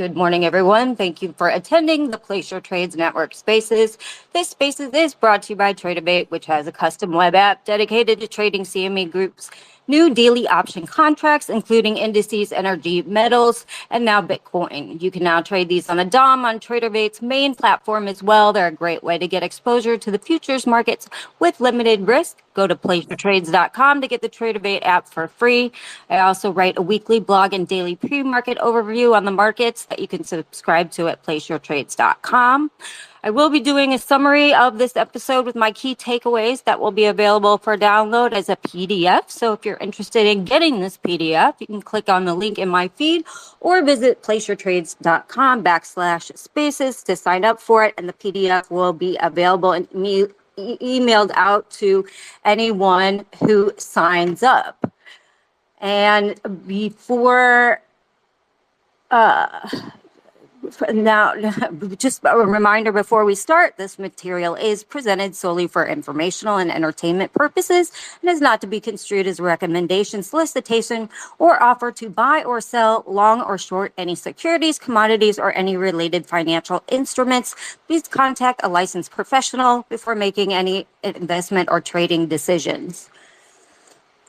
Good morning, everyone. Thank you for attending the Place Your Trades Network Spaces. This Spaces is brought to you by Tradeabate, which has a custom web app dedicated to trading CME Group's new daily option contracts, including indices, energy, metals, and now Bitcoin. You can now trade these on a DOM on Tradeabate's main platform as well. They're a great way to get exposure to the futures markets with limited risk. Go to placeyourtrades.com to get the Tradeabate app for free. I also write a weekly blog and daily pre-market overview on the markets that you can subscribe to at placeyourtrades.com. I will be doing a summary of this episode with my key takeaways that will be available for download as a PDF. So if you're interested in getting this PDF, you can click on the link in my feed or visit placeyourtrades.com/spaces to sign up for it. And the PDF will be available and emailed out to anyone who signs up. And before now, just a reminder before we start, this material is presented solely for informational and entertainment purposes and is not to be construed as a recommendation, solicitation, or offer to buy or sell long or short any securities, commodities, or any related financial instruments. Please contact a licensed professional before making any investment or trading decisions.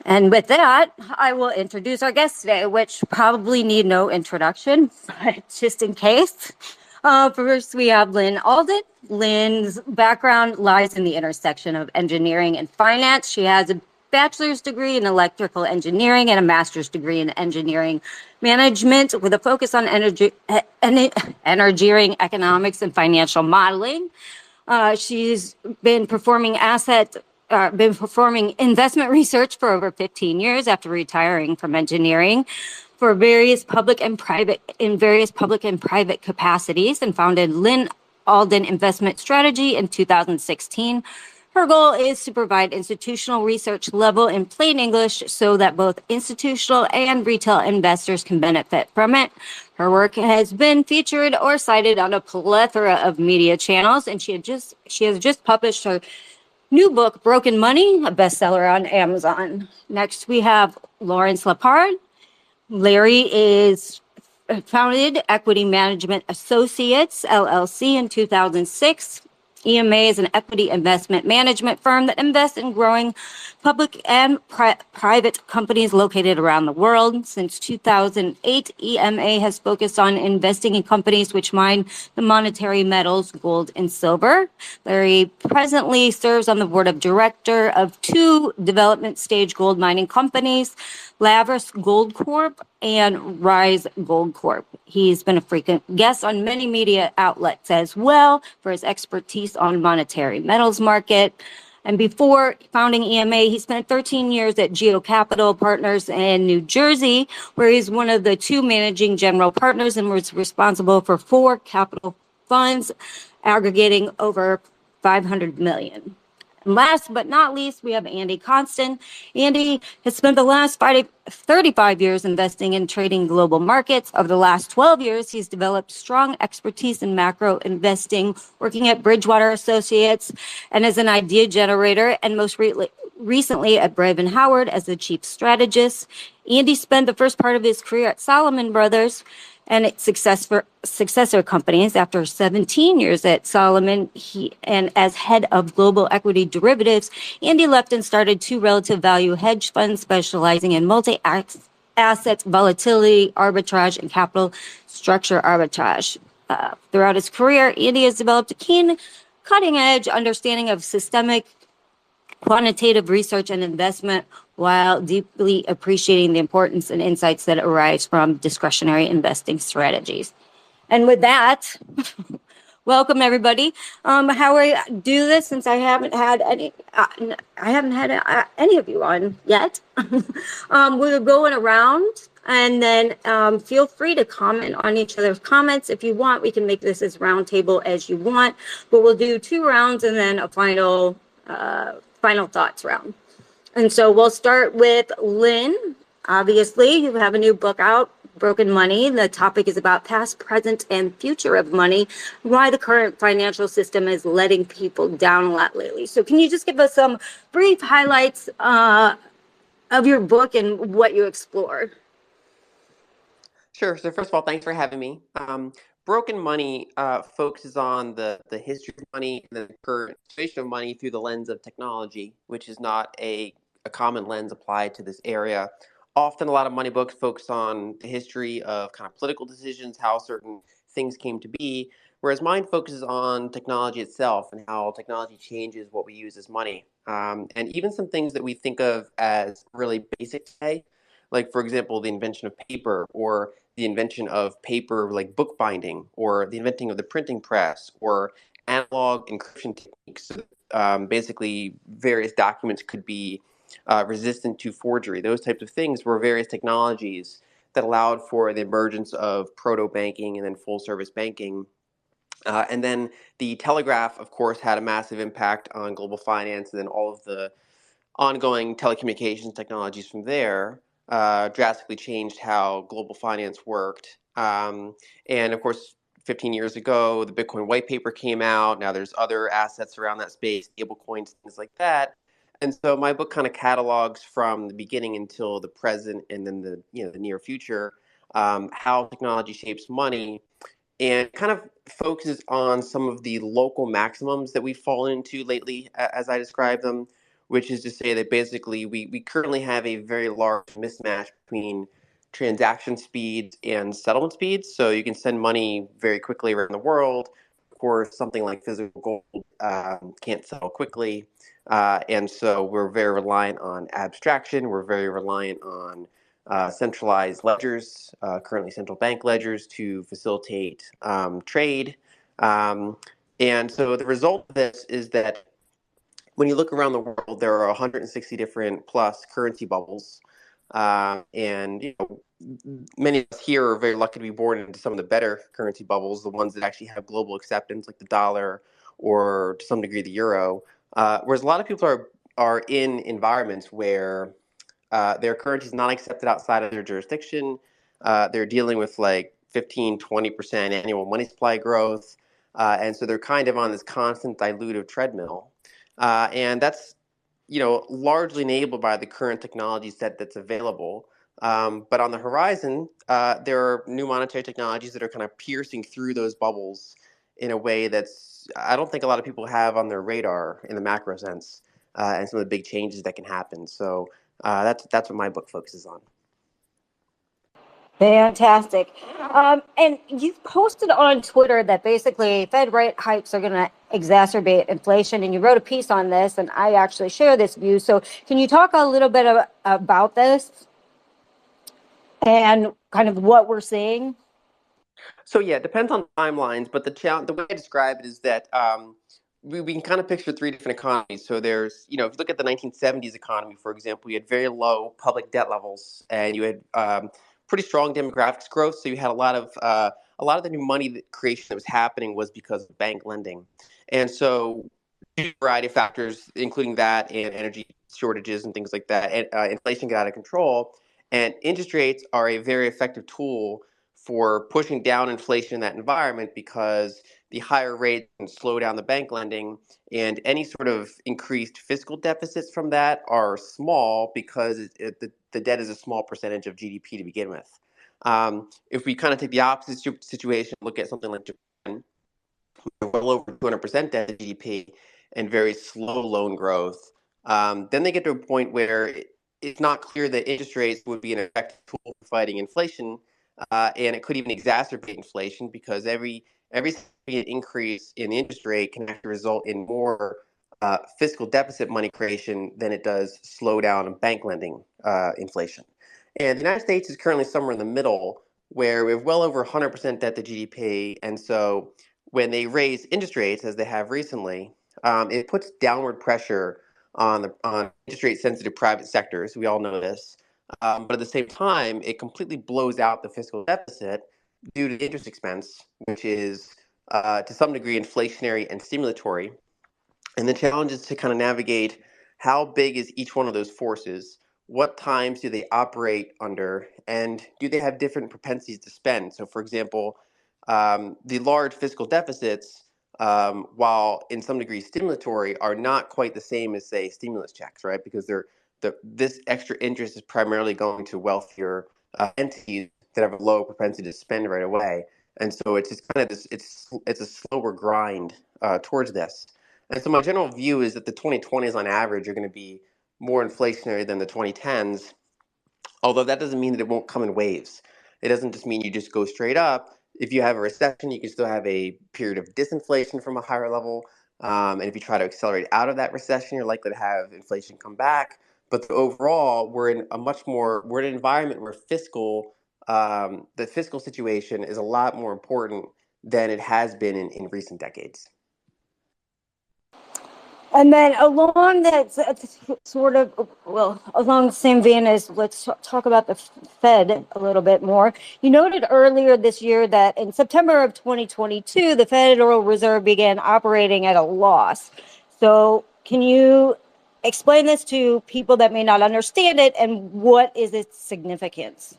And with that, I will introduce our guest today, which probably need no introduction, but just in case. First, we have Lyn Alden. Lyn's background lies in the intersection of engineering and finance. She has a bachelor's degree in electrical engineering and a master's degree in engineering management with a focus on engineering, economics, and financial modeling. She's been performing investment research for over 15 years after retiring from engineering for various public and private capacities, and founded Lyn Alden Investment Strategy in 2016. Her goal is to provide institutional research level in plain English so that both institutional and retail investors can benefit from it. Her work has been featured or cited on a plethora of media channels, and she has just published her new book, Broken Money, a bestseller on Amazon. Next, we have Lepard. Larry is founded Equity Management Associates, LLC, in 2006. EMA is an equity investment management firm that invests in growing public and private companies located around the world. Since 2008, EMA has focused on investing in companies which mine the monetary metals, gold and silver. Larry presently serves on the board of director of two development stage gold mining companies, Lavras Gold Corp and Rise Gold Corp. He's been a frequent guest on many media outlets as well for his expertise on monetary metals market. And before founding EMA, he spent 13 years at Geo Capital Partners in New Jersey, where he's one of the two managing general partners and was responsible for 4 capital funds aggregating over $500 million. And last but not least, we have Andy Constan. Andy has spent the last 35 years investing in trading global markets. Over the last 12 years, he's developed strong expertise in macro investing, working at Bridgewater Associates and as an idea generator, and most recently at Brave and Howard as the chief strategist. Andy spent the first part of his career at Salomon Brothers and its successor companies. After 17 years at Salomon, and as head of global equity derivatives, Andy left and started 2 relative value hedge funds specializing in multi-asset volatility arbitrage and capital structure arbitrage. Throughout his career, Andy has developed a keen, cutting-edge understanding of systemic quantitative research and investment, while deeply appreciating the importance and insights that arise from discretionary investing strategies. And with that, welcome everybody. How I do this, since I haven't had any of you on yet. We're going around, and then feel free to comment on each other's comments. If you want, we can make this as round table as you want, but we'll do 2 rounds and then a final thoughts round. And so we'll start with Lyn. Obviously, you have a new book out, Broken Money. The topic is about past, present, and future of money, why the current financial system is letting people down a lot lately. So can you just give us some brief highlights of your book and what you explore? Sure. So first of all, thanks for having me. Broken Money focuses on the history of money and the current situation of money through the lens of technology, which is not a common lens applied to this area. Often, a lot of money books focus on the history of kind of political decisions, how certain things came to be, whereas mine focuses on technology itself and how technology changes what we use as money. And even some things that we think of as really basic today, like, for example, the invention of paper or the invention of paper like bookbinding or the inventing of the printing press or analog encryption techniques. So, basically, various documents could be resistant to forgery. Those types of things were various technologies that allowed for the emergence of proto banking and then full service banking. And then the telegraph, of course, had a massive impact on global finance, and then all of the ongoing telecommunications technologies from there drastically changed how global finance worked. And of course, 15 years ago, the Bitcoin white paper came out. Now there's other assets around that space, stablecoins, things like that. And so my book kind of catalogs from the beginning until the present, and then the near future, how technology shapes money, and kind of focuses on some of the local maximums that we've fallen into lately, as I describe them, which is to say that basically we currently have a very large mismatch between transaction speeds and settlement speeds. So you can send money very quickly around the world. Of course, something like physical gold can't settle quickly. And so we're very reliant on abstraction. We're very reliant on centralized ledgers, currently central bank ledgers, to facilitate trade. Um, and so the result of this is that when you look around the world, there are 160 different plus currency bubbles. And many of us here are very lucky to be born into some of the better currency bubbles, the ones that actually have global acceptance, like the dollar or to some degree the euro. Whereas a lot of people are in environments where their currency is not accepted outside of their jurisdiction. They're dealing with like 15, 20% annual money supply growth. And so they're kind of on this constant dilutive treadmill. And that's, largely enabled by the current technology set that's available. But on the horizon, there are new monetary technologies that are kind of piercing through those bubbles in a way that's, I don't think a lot of people have on their radar in the macro sense, and some of the big changes that can happen. So that's what my book focuses on. Fantastic. And you've posted on Twitter that basically Fed rate hikes are going to exacerbate inflation, and you wrote a piece on this, and I actually share this view. So can you talk a little bit about this and kind of what we're seeing? So yeah, it depends on timelines, but the way I describe it is that we can kind of picture three different economies. So there's, if you look at the 1970s economy, for example, you had very low public debt levels, and you had pretty strong demographics growth. So you had a lot of the new money creation that was happening was because of bank lending, and so a variety of factors, including that and energy shortages and things like that, and inflation got out of control. And interest rates are a very effective tool for pushing down inflation in that environment, because the higher rates can slow down the bank lending, and any sort of increased fiscal deficits from that are small because the debt is a small percentage of GDP to begin with. If we kind of take the opposite situation, look at something like Japan, well over 200% debt to GDP and very slow loan growth, then they get to a point where it's not clear that interest rates would be an effective tool for fighting inflation, and it could even exacerbate inflation, because every significant increase in interest rate can actually result in more fiscal deficit money creation than it does slow down bank lending inflation. And the United States is currently somewhere in the middle, where we have well over 100% debt to GDP, and so when they raise interest rates, as they have recently, it puts downward pressure on interest rate sensitive private sectors. We all know this, but at the same time, it completely blows out the fiscal deficit due to interest expense, which is to some degree inflationary and stimulatory. And the challenge is to kind of navigate how big is each one of those forces, what times do they operate under, and do they have different propensities to spend? So, for example, the large fiscal deficits, while in some degree stimulatory, are not quite the same as, say, stimulus checks, right? Because this extra interest is primarily going to wealthier entities, that have a low propensity to spend right away. And so it's just kind of this, it's a slower grind towards this. And so my general view is that the 2020s on average are going to be more inflationary than the 2010s, although that doesn't mean that it won't come in waves. It doesn't just mean you just go straight up. If you have a recession, you can still have a period of disinflation from a higher level. And if you try to accelerate out of that recession, you're likely to have inflation come back. But overall, we're in an environment where the fiscal situation is a lot more important than it has been in recent decades. And then along that sort of, well, along the same vein as let's talk about the Fed a little bit more. You noted earlier this year that in September of 2022, the Federal Reserve began operating at a loss. So can you explain this to people that may not understand it, and what is its significance?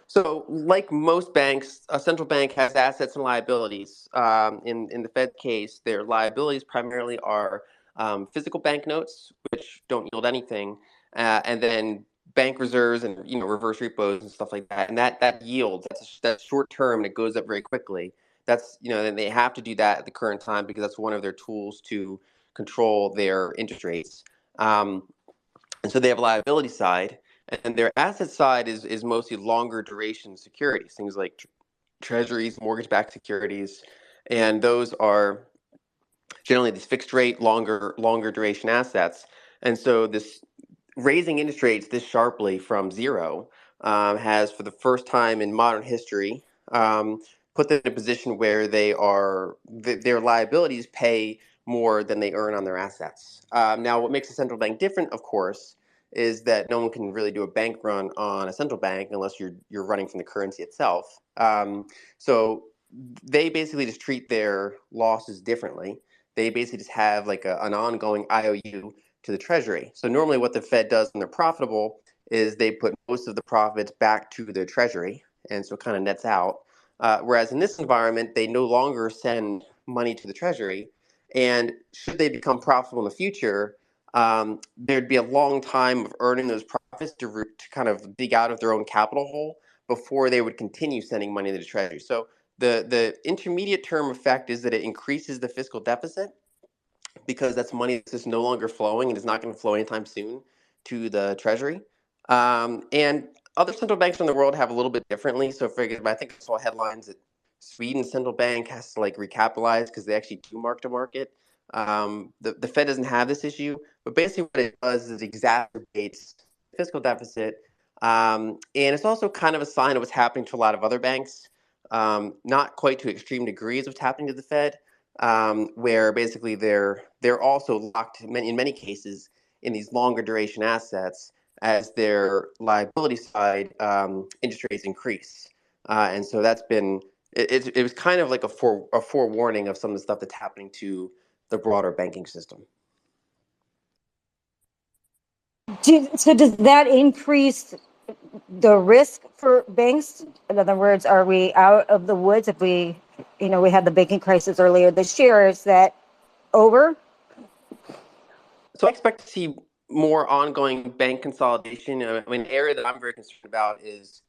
So, like most banks, a central bank has assets and liabilities. In the Fed case, their liabilities primarily are physical banknotes, which don't yield anything, and then bank reserves and reverse repos and stuff like that. And that yields that's short term and it goes up very quickly. That's and they have to do that at the current time because that's one of their tools to control their interest rates. And so they have a liability side, and their asset side is mostly longer duration securities, things like treasuries, mortgage-backed securities, and those are generally these fixed rate, longer duration assets. And so this raising interest rates this sharply from zero has, for the first time in modern history, put them in a position where their liabilities pay more than they earn on their assets. Now, what makes a central bank different, of course, is that no one can really do a bank run on a central bank unless you're running from the currency itself. So they basically just treat their losses differently. They basically just have like an ongoing IOU to the treasury. So normally what the Fed does when they're profitable is they put most of the profits back to the treasury, and so it kind of nets out. Whereas in this environment, they no longer send money to the treasury, and should they become profitable in the future, there'd be a long time of earning those profits to kind of dig out of their own capital hole before they would continue sending money to the treasury. So the intermediate term effect is that it increases the fiscal deficit, because that's money that's just no longer flowing and is not going to flow anytime soon to the treasury. And other central banks in the world have a little bit differently. So for example, I think I saw headlines that Sweden's central bank has to like recapitalize because they actually do mark to market. The Fed doesn't have this issue, but basically what it does is it exacerbates fiscal deficit. And it's also kind of a sign of what's happening to a lot of other banks. Not quite to extreme degrees of what's happening to the Fed, where basically they're also locked in many cases in these longer duration assets as their liability side interest rates increase, and so that's been it was kind of like a forewarning of some of the stuff that's happening to the broader banking system. So does that increase the risk for banks? In other words, are we out of the woods if we had the banking crisis earlier this year? Is that over? So I expect to see more ongoing bank consolidation. I mean, the area that I'm very concerned about is,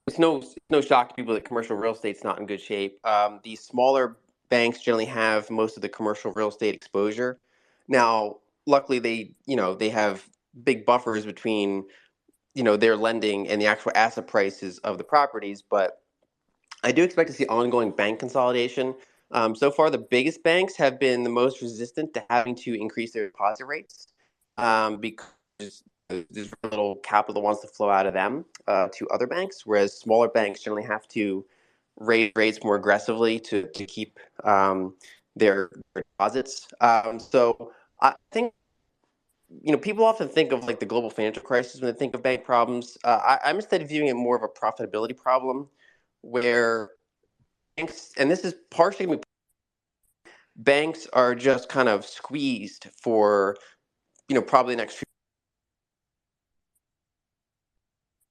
it's no shock to people that commercial real estate's not in good shape. These smaller banks generally have most of the commercial real estate exposure. Now, luckily, they have big buffers between their lending and the actual asset prices of the properties, but I do expect to see ongoing bank consolidation. So far, the biggest banks have been the most resistant to having to increase their deposit rates, because there's very little capital that wants to flow out of them to other banks, whereas smaller banks generally have to raise rates more aggressively to keep their deposits. So I think people often think of like the global financial crisis when they think of bank problems. I'm instead viewing it more of a profitability problem, where banks, and this is partially banks are just kind of squeezed for probably the next few.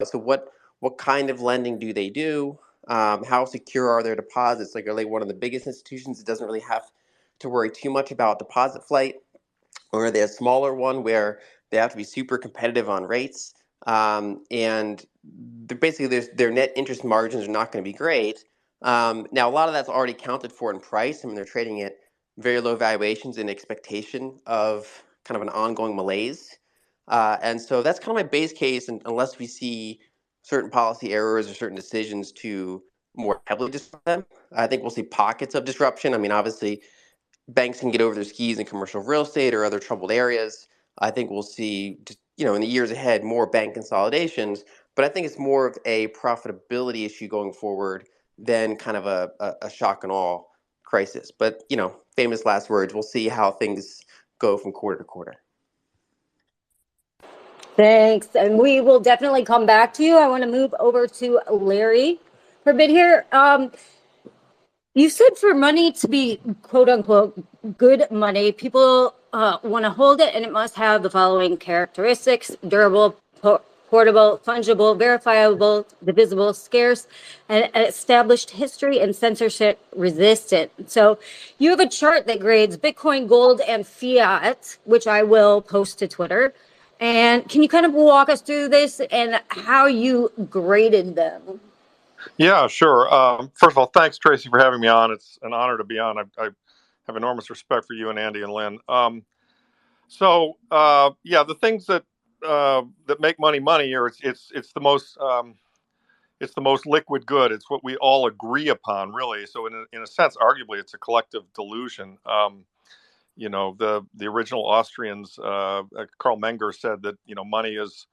So what kind of lending do they do? How secure are their deposits? Like, are they one of the biggest institutions that doesn't really have to worry too much about deposit flight, or are they a smaller one where they have to be super competitive on rates? And basically their net interest margins are not going to be great. Now, a lot of that's already counted for in price. I mean, they're trading at very low valuations in expectation of kind of an ongoing malaise. And so that's kind of my base case, and unless we see certain policy errors or certain decisions to more heavily disrupt them, I think we'll see pockets of disruption. I mean, obviously, banks can get over their skis in commercial real estate or other troubled areas. I think we'll see, in the years ahead, more bank consolidations. But I think it's more of a profitability issue going forward than kind of a shock and awe crisis. But, famous last words. We'll see how things go from quarter to quarter. Thanks. And we will definitely come back to you. I want to move over to Larry for a bit here. You said for money to be quote unquote good money, people want to hold it and it must have the following characteristics: durable, portable, fungible, verifiable, divisible, scarce, and an established history and censorship resistant. So you have a chart that grades Bitcoin, gold, and fiat, which I will post to Twitter. And can you kind of walk us through this and how you graded them? Yeah, sure. First of all, thanks, Tracy, for having me on. It's an honor to be on. I have enormous respect for you and Andy and Lyn. The things that make money are it's the most liquid good. It's what we all agree upon, really. So in a sense, arguably, it's a collective delusion. The original Austrians, Karl Menger said that money is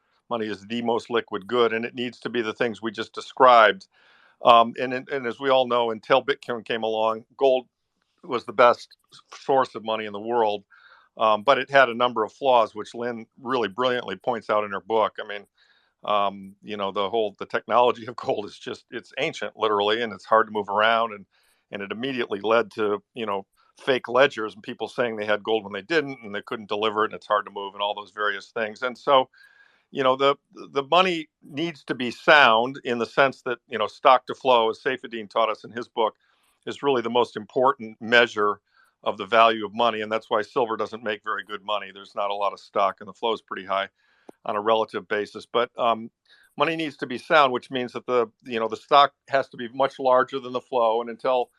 the most liquid good, and it needs to be the things we just described. And as we all know, until Bitcoin came along, gold was the best source of money in the world. But it had a number of flaws, which Lyn really brilliantly points out in her book. I mean, the technology of gold is it's ancient, literally, and it's hard to move around. And it immediately led to, fake ledgers and people saying they had gold when they didn't, and they couldn't deliver it, and it's hard to move, and all those various things. And so, the money needs to be sound in the sense that, stock to flow, as Saifedean taught us in his book, is really the most important measure of the value of money. And that's why silver doesn't make very good money. There's not a lot of stock, and the flow is pretty high on a relative basis. But money needs to be sound, which means that the stock has to be much larger than the flow. And until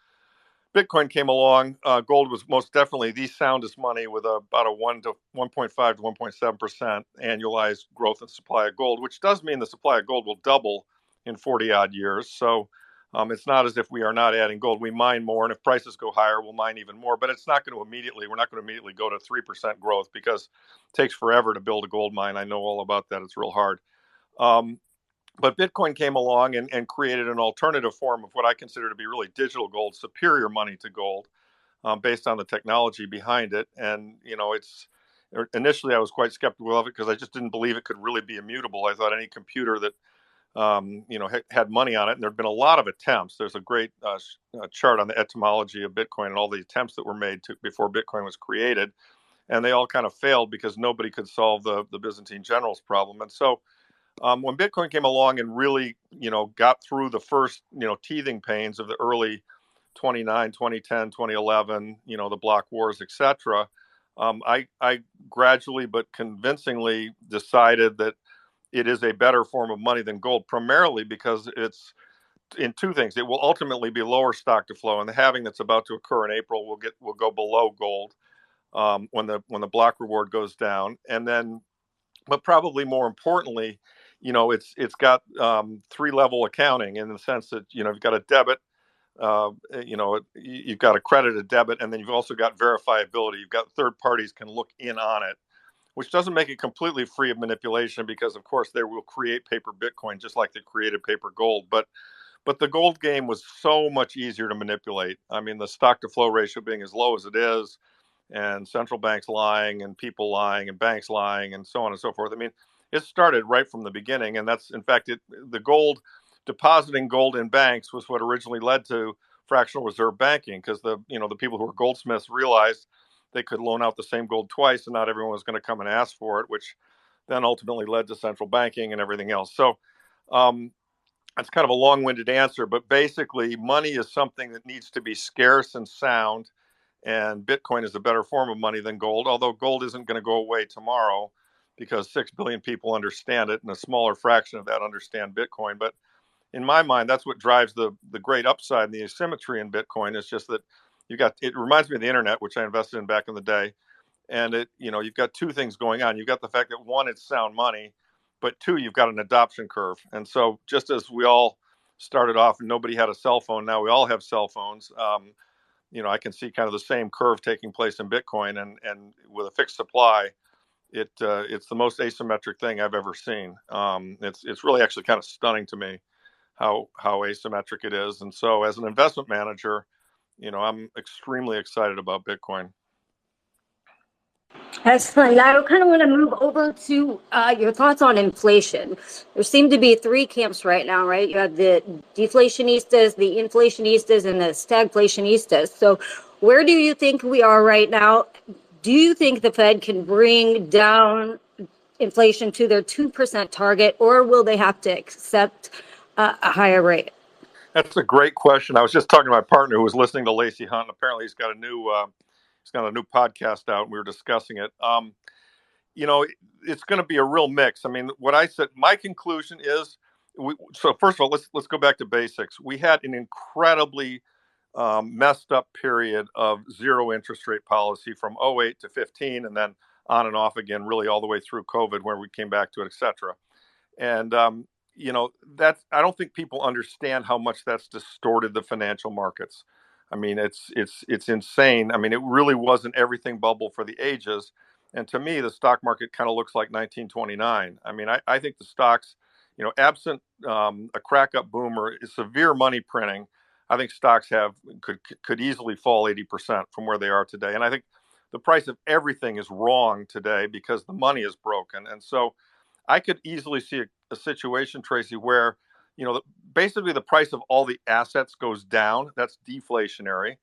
Bitcoin came along, gold was most definitely the soundest money, with about a 1.5 to 1.7% annualized growth in supply of gold, which does mean the supply of gold will double in 40 odd years. So it's not as if we are not adding gold. We mine more, and if prices go higher, we'll mine even more. But we're not going to immediately go to 3% growth, because it takes forever to build a gold mine. I know all about that. It's real hard. But Bitcoin came along and created an alternative form of what I consider to be really digital gold, superior money to gold, based on the technology behind it. And, initially I was quite skeptical of it, because I just didn't believe it could really be immutable. I thought any computer that, had money on it, and there'd been a lot of attempts. There's a great chart on the etymology of Bitcoin and all the attempts that were made before Bitcoin was created. And they all kind of failed because nobody could solve the Byzantine generals problem. And so, when Bitcoin came along and really, got through the first, teething pains of the early 2010, 2011, the block wars, etc., I gradually but convincingly decided that it is a better form of money than gold, primarily because it's in two things. It will ultimately be lower stock to flow, and the halving that's about to occur in April will go below gold when the block reward goes down, and then, but probably more importantly, it's got 3-level accounting, in the sense that, you've got a debit, you've got a credit, a debit, and then you've also got verifiability. You've got third parties can look in on it, which doesn't make it completely free of manipulation, because of course they will create paper Bitcoin just like they created paper gold. But the gold game was so much easier to manipulate. I mean, the stock to flow ratio being as low as it is, and central banks lying, and people lying, and banks lying, and so on and so forth. I mean, it started right from the beginning, and that's, in fact, depositing gold in banks was what originally led to fractional reserve banking, because the people who were goldsmiths realized they could loan out the same gold twice, and not everyone was going to come and ask for it, which then ultimately led to central banking and everything else. So that's kind of a long-winded answer, but basically, money is something that needs to be scarce and sound, and Bitcoin is a better form of money than gold, although gold isn't going to go away tomorrow, because 6 billion people understand it and a smaller fraction of that understand Bitcoin. But in my mind, that's what drives the great upside and the asymmetry in Bitcoin. Is just that it reminds me of the internet, which I invested in back in the day. And you've got two things going on. You've got the fact that one, it's sound money, but two, you've got an adoption curve. And so just as we all started off and nobody had a cell phone, now we all have cell phones. I can see kind of the same curve taking place in Bitcoin, and with a fixed supply, it's the most asymmetric thing I've ever seen. It's really actually kind of stunning to me how asymmetric it is. And so as an investment manager, I'm extremely excited about Bitcoin. Excellent. Now I kind of want to move over to your thoughts on inflation. There seem to be three camps right now, right? You have the deflationistas, the inflationistas, and the stagflationistas. So where do you think we are right now? Do you think the Fed can bring down inflation to their 2% target, or will they have to accept a higher rate? That's a great question. I was just talking to my partner who was listening to Lacey Hunt, and apparently he's got a new podcast out, and we were discussing it. It's going to be a real mix. I mean, what I said, my conclusion is, so first of all, let's go back to basics. We had an incredibly messed up period of zero interest rate policy from 08 to 15, and then on and off again, really all the way through COVID, where we came back to it, et cetera. And I don't think people understand how much that's distorted the financial markets. I mean, it's insane. I mean, it really wasn't everything bubble for the ages. And to me, the stock market kind of looks like 1929. I mean, I think the stocks, absent a crack up boom or severe money printing, I think stocks could easily fall 80% from where they are today. And I think the price of everything is wrong today because the money is broken. And so I could easily see a situation, Tracy, where basically the price of all the assets goes down. That's deflationary,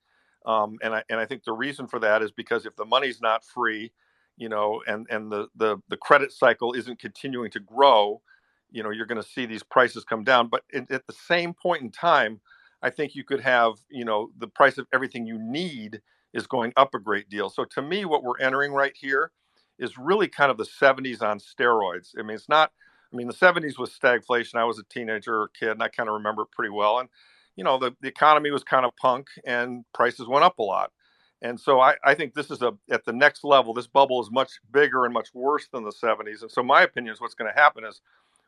and I think the reason for that is because if the money's not free, and the credit cycle isn't continuing to grow, you're going to see these prices come down. But at the same point in time, I think you could have the price of everything you need is going up a great deal. So to me, what we're entering right here is really kind of the 70s on steroids. I mean, the 70s was stagflation. I was a teenager or kid, and I kind of remember it pretty well. And, the economy was kind of punk and prices went up a lot. And so I think this is at the next level. This bubble is much bigger and much worse than the 70s. And so my opinion is what's going to happen is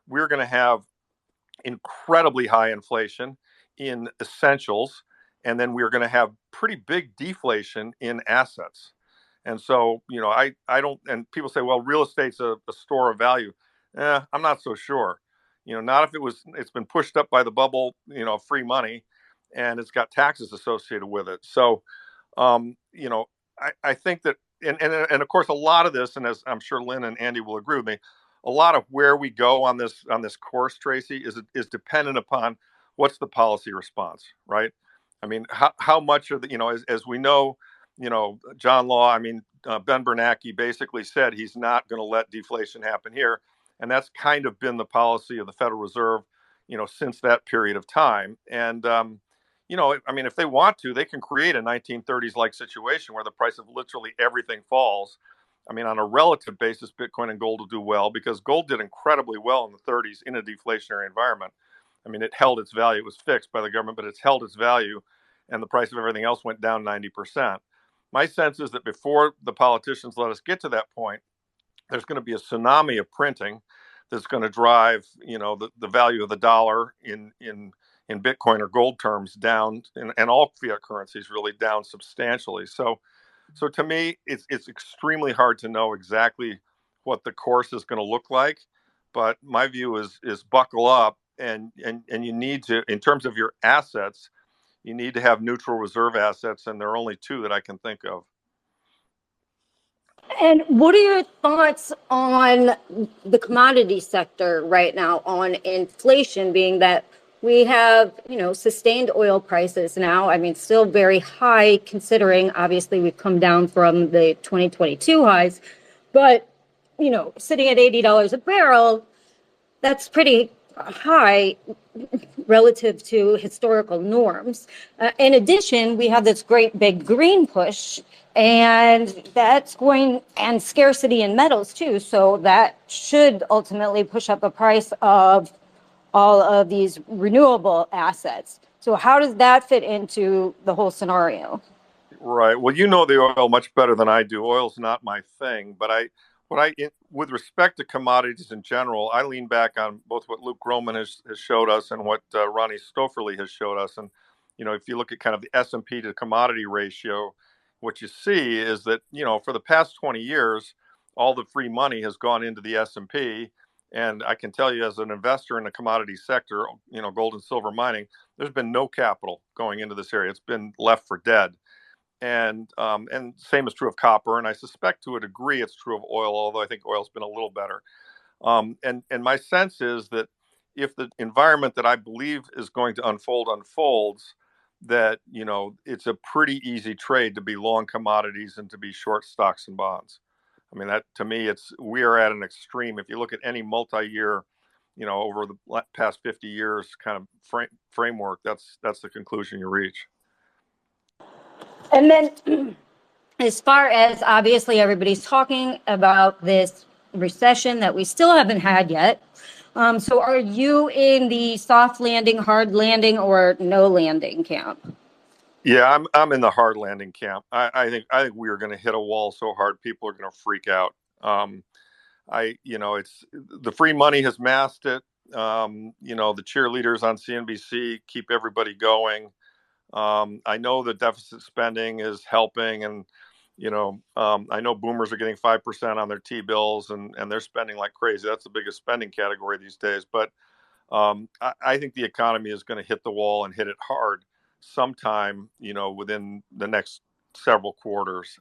we're going to have incredibly high inflation in essentials. And then we're going to have pretty big deflation in assets. And so, I don't, and people say, well, real estate's a store of value. I'm not so sure. Not if it's been pushed up by the bubble, free money, and it's got taxes associated with it. So, I think that, and of course, a lot of this, and as I'm sure Lyn and Andy will agree with me, a lot of where we go on this course, Tracy, is dependent upon what's the policy response, right? I mean, how much of the, as we know, John Law, Ben Bernanke basically said he's not going to let deflation happen here. And that's kind of been the policy of the Federal Reserve, since that period of time. And, if they want to, they can create a 1930s-like situation where the price of literally everything falls. I mean, on a relative basis, Bitcoin and gold will do well because gold did incredibly well in the 30s in a deflationary environment. I mean, it held its value. It was fixed by the government, but it's held its value, and the price of everything else went down 90%. My sense is that before the politicians let us get to that point, there's going to be a tsunami of printing that's going to drive, the value of the dollar in Bitcoin or gold terms down, and all fiat currencies really down substantially. So to me, it's extremely hard to know exactly what the course is going to look like. But my view is buckle up, and you need to, in terms of your assets, you need to have neutral reserve assets, and there are only two that I can think of. And what are your thoughts on the commodity sector right now on inflation, being that we have, sustained oil prices now? I mean, still very high considering obviously we've come down from the 2022 highs, but, sitting at $80 a barrel, that's pretty high relative to historical norms. In addition, we have this great big green push, and and scarcity in metals too. So that should ultimately push up the price of all of these renewable assets. So how does that fit into the whole scenario? Right. Well, you know the oil much better than I do. Oil's not my thing, but with respect to commodities in general, I lean back on both what Luke Groman has showed us and what Ronnie Stofferly has showed us. And, if you look at kind of the S&P to commodity ratio, what you see is that, for the past 20 years, all the free money has gone into the S&P. And I can tell you as an investor in the commodity sector, gold and silver mining, there's been no capital going into this area. It's been left for dead. And same is true of copper, and I suspect to a degree it's true of oil, although I think oil's been a little better. And my sense is that if the environment that I believe is going to unfold unfolds, that it's a pretty easy trade to be long commodities and to be short stocks and bonds. I mean, that to me, we are at an extreme. If you look at any multi-year, over the past 50 years kind of framework, that's the conclusion you reach. And then, as far as obviously everybody's talking about this recession that we still haven't had yet. So are you in the soft landing, hard landing, or no landing camp? Yeah, I'm in the hard landing camp. I think we are going to hit a wall so hard people are going to freak out. It's the free money has masked it. The cheerleaders on CNBC keep everybody going. I know the deficit spending is helping, and I know boomers are getting 5% on their T-bills, and they're spending like crazy. That's the biggest spending category these days. But I think the economy is going to hit the wall and hit it hard sometime, within the next several quarters.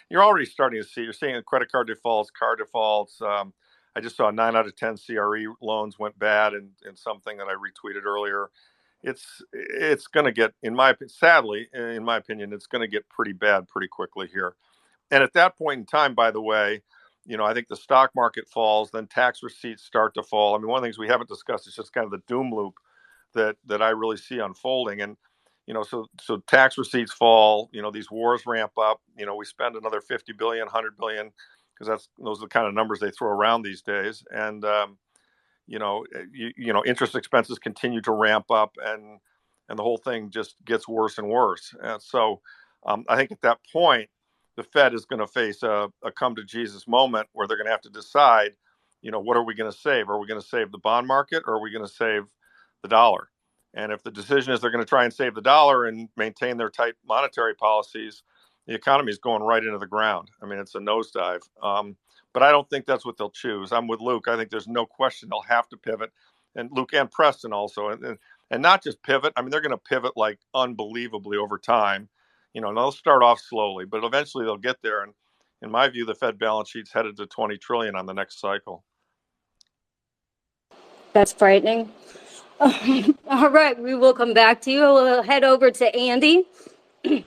You're already starting to see. You're seeing credit card defaults, car defaults. I just saw 9 out of 10 CRE loans went bad in something that I retweeted earlier. It's going to get, sadly, in my opinion, it's going to get pretty bad pretty quickly here. And at that point in time, by the way, I think the stock market falls, then tax receipts start to fall. I mean, one of the things we haven't discussed is just kind of the doom loop that I really see unfolding. And, so tax receipts fall, these wars ramp up, we spend another 50 billion, 100 billion, because those are the kind of numbers they throw around these days. And, interest expenses continue to ramp up, and the whole thing just gets worse and worse. And so I think at that point, the Fed is going to face a come to Jesus moment where they're going to have to decide, what are we going to save? Are we going to save the bond market, or are we going to save the dollar? And if the decision is they're going to try and save the dollar and maintain their tight monetary policies, the economy is going right into the ground. I mean, it's a nosedive. But I don't think that's what they'll choose. I'm with Luke. I think there's no question they'll have to pivot, and Luke and Preston also, and not just pivot. I mean, they're going to pivot like unbelievably over time. And they'll start off slowly, but eventually they'll get there. And in my view, the Fed balance sheet's headed to 20 trillion on the next cycle. That's frightening. All right, we will come back to you. We'll head over to Andy. I'm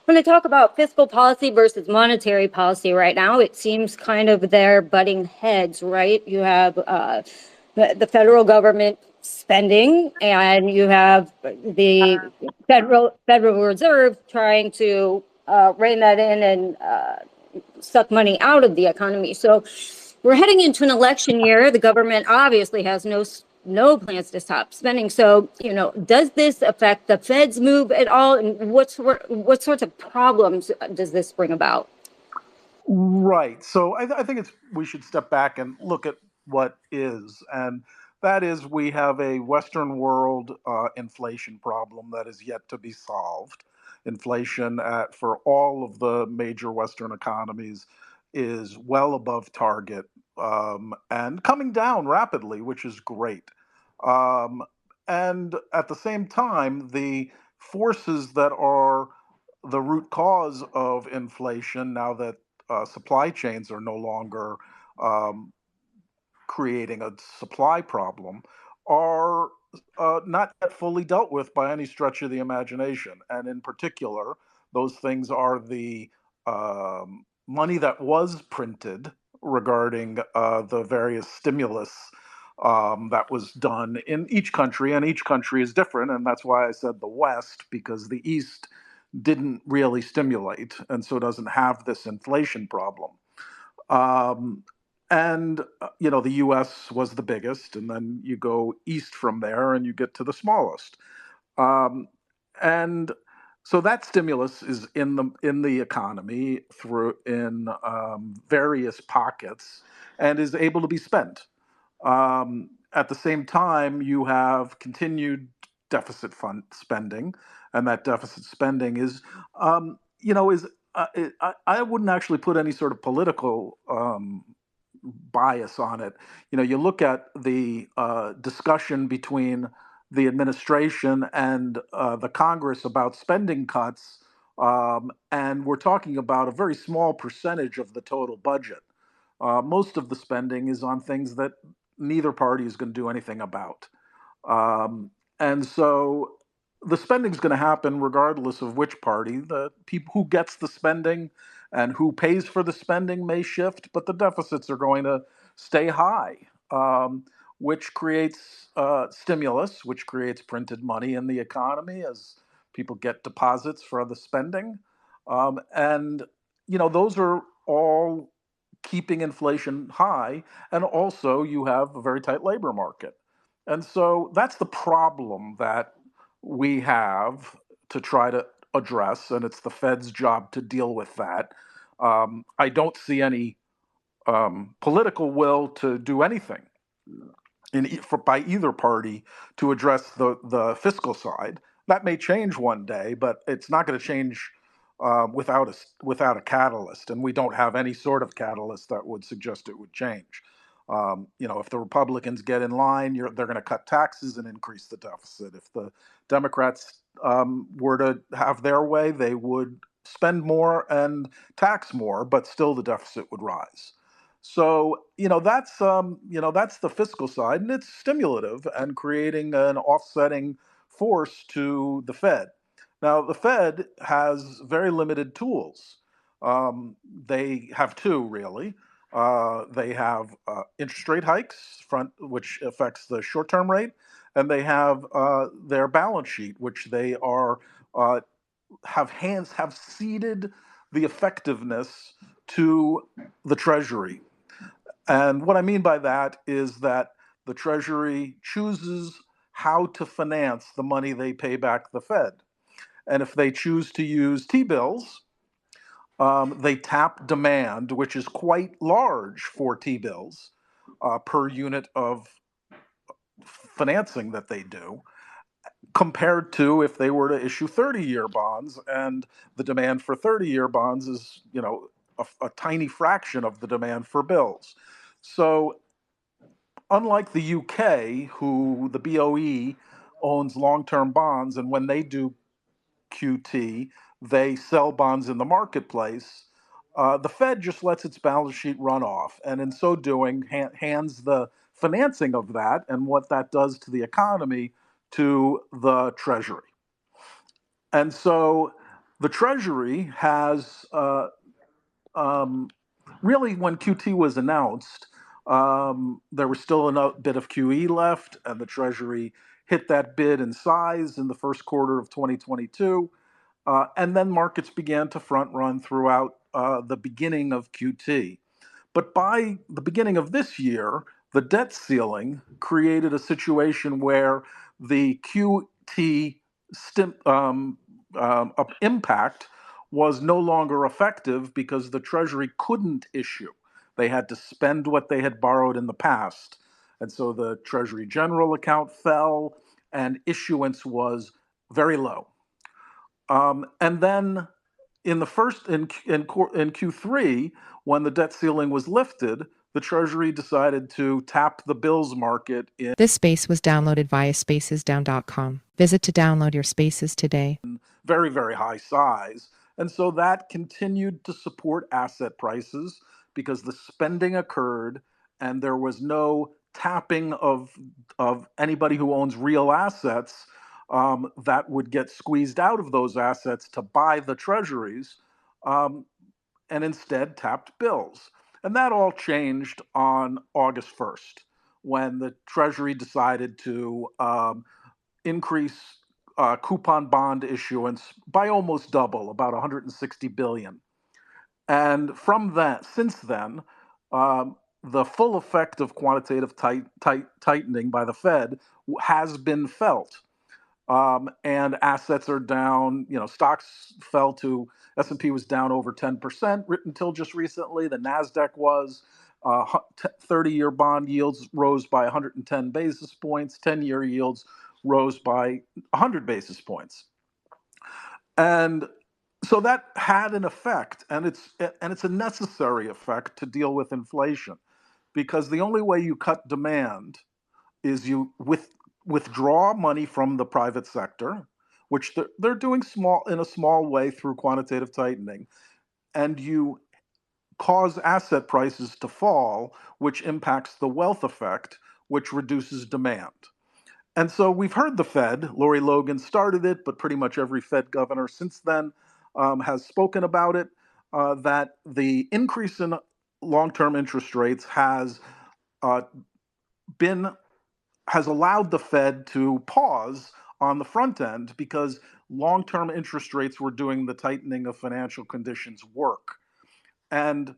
going to talk about fiscal policy versus monetary policy right now. It seems kind of they're butting heads, right? You have the federal government spending, and you have the Federal Reserve trying to rein that in and suck money out of the economy. So we're heading into an election year. The government obviously has no plans to stop spending. So, does this affect the Fed's move at all? And what sorts of problems does this bring about? Right. So I think we should step back and look at what is. And that is, we have a Western world inflation problem that is yet to be solved. Inflation for all of the major Western economies is well above target and coming down rapidly, which is great. And at the same time, the forces that are the root cause of inflation, now that supply chains are no longer creating a supply problem, are not yet fully dealt with by any stretch of the imagination. And in particular, those things are the money that was printed regarding the various stimulus that was done in each country, and each country is different. And that's why I said the West, because the East didn't really stimulate and so doesn't have this inflation problem. Um, and the US was the biggest, and then you go east from there and you get to the smallest. Um, and so that stimulus is in the economy through in various pockets and is able to be spent. At the same time, you have continued deficit fund spending, and that deficit spending is, is I wouldn't actually put any sort of political bias on it. You look at the discussion between the administration and the Congress about spending cuts, and we're talking about a very small percentage of the total budget. Most of the spending is on things that neither party is going to do anything about. And so the spending is going to happen regardless of which party. The people who gets the spending and who pays for the spending may shift, but the deficits are going to stay high, which creates stimulus, which creates printed money in the economy as people get deposits for the spending. And those are all keeping inflation high. And also, you have a very tight labor market. And so that's the problem that we have to try to address. And it's the Fed's job to deal with that. I don't see any political will to do anything by either party to address the fiscal side. That may change one day, but it's not going to change without a catalyst, and we don't have any sort of catalyst that would suggest it would change. If the Republicans get in line, they're going to cut taxes and increase the deficit. If the Democrats were to have their way, they would spend more and tax more, but still the deficit would rise. So that's the fiscal side, and it's stimulative and creating an offsetting force to the Fed. Now, the Fed has very limited tools. They have two, really. They have interest rate hikes, which affects the short-term rate, and they have their balance sheet, which they are have ceded the effectiveness to the Treasury. And what I mean by that is that the Treasury chooses how to finance the money they pay back the Fed. And if they choose to use T-bills, they tap demand, which is quite large for T-bills per unit of financing that they do, compared to if they were to issue 30-year bonds. And the demand for 30-year bonds is, a tiny fraction of the demand for bills. So unlike the UK, who the BOE owns long-term bonds, and when they do QT, they sell bonds in the marketplace. The Fed just lets its balance sheet run off, and in so doing, hands the financing of that and what that does to the economy to the Treasury. And so the Treasury has really, when QT was announced, there was still a bit of QE left, and the Treasury hit that bid in size in the first quarter of 2022. And then markets began to front run throughout the beginning of QT. But by the beginning of this year, the debt ceiling created a situation where the QT impact was no longer effective because the Treasury couldn't issue. They had to spend what they had borrowed in the past. And so the Treasury General account fell and issuance was very low. And then in Q3, when the debt ceiling was lifted, the Treasury decided to tap the bills market in This space was downloaded via spacesdown.com. Visit to download your spaces today. very, very high size. And so that continued to support asset prices because the spending occurred and there was no tapping of anybody who owns real assets that would get squeezed out of those assets to buy the treasuries, and instead tapped bills. And that all changed on August 1st when the Treasury decided to increase coupon bond issuance by almost double, about 160 billion. And from that, since then, the full effect of quantitative tightening by the Fed has been felt. And assets are down. Stocks fell to, S&P was down over 10% until just recently. The NASDAQ was. 30-year bond yields rose by 110 basis points. 10-year yields rose by 100 basis points. And so that had an effect, and it's a necessary effect to deal with inflation, because the only way you cut demand is you withdraw money from the private sector, which they're doing in a small way through quantitative tightening, and you cause asset prices to fall, which impacts the wealth effect, which reduces demand. And so we've heard the Fed, Lori Logan started it, but pretty much every Fed governor since then has spoken about it, that the increase in long-term interest rates has allowed the Fed to pause on the front end, because long-term interest rates were doing the tightening of financial conditions work. And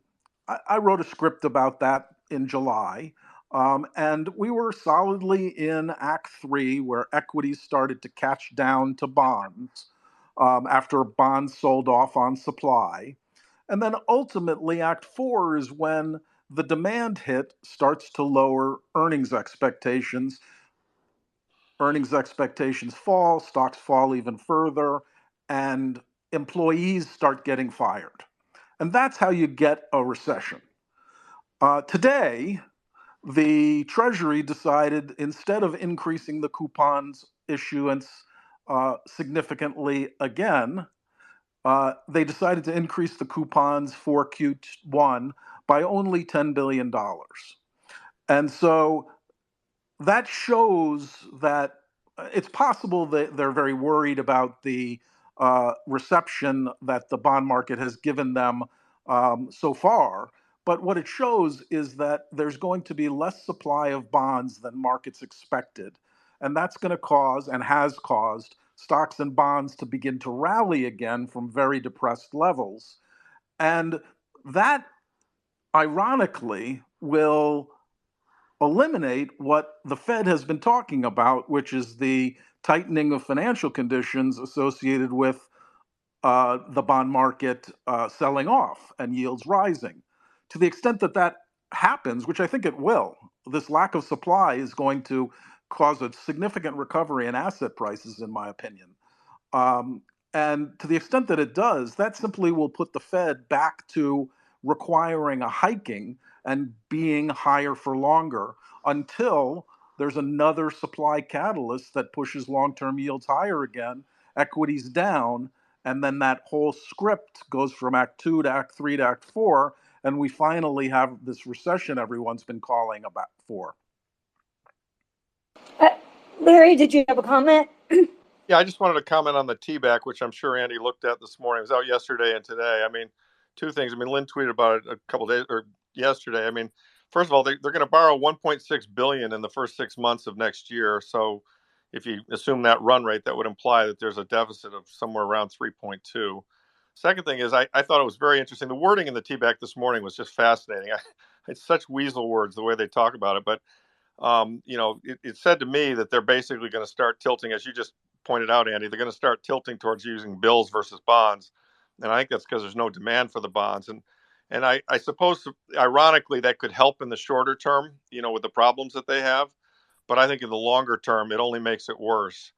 I wrote a script about that in July. And we were solidly in Act 3, where equities started to catch down to bonds after bonds sold off on supply. And then ultimately, Act 4 is when the demand hit starts to lower earnings expectations. Earnings expectations fall, stocks fall even further, and employees start getting fired. And that's how you get a recession. Today, the Treasury decided, instead of increasing the coupons issuance significantly again, they decided to increase the coupons for Q1 by only $10 billion. And so that shows that it's possible that they're very worried about the reception that the bond market has given them so far. But what it shows is that there's going to be less supply of bonds than markets expected. And that's going to cause, and has caused, stocks and bonds to begin to rally again from very depressed levels. And that, ironically, will eliminate what the Fed has been talking about, which is the tightening of financial conditions associated with the bond market selling off and yields rising. To the extent that that happens, which I think it will, this lack of supply is going to cause a significant recovery in asset prices, in my opinion. And to the extent that it does, that simply will put the Fed back to requiring a hiking and being higher for longer until there's another supply catalyst that pushes long-term yields higher again, equities down, and then that whole script goes from Act 2 to Act 3 to Act 4, and we finally have this recession everyone's been calling about for. Larry, did you have a comment? Yeah, I just wanted to comment on the TBAC, which I'm sure Andy looked at this morning. It was out yesterday and today. I mean, two things. I mean, Lyn tweeted about it a couple days or yesterday. I mean, first of all, they're going to borrow 1.6 billion in the first 6 months of next year. So if you assume that run rate, that would imply that there's a deficit of somewhere around 3.2. Second thing is, I thought it was very interesting. The wording in the TBAC this morning was just fascinating. It's such weasel words, the way they talk about it. But, it said to me that they're basically going to start tilting, as you just pointed out, Andy, they're going to start tilting towards using bills versus bonds. And I think that's because there's no demand for the bonds. And I suppose, ironically, that could help in the shorter term, with the problems that they have. But I think in the longer term, it only makes it worse,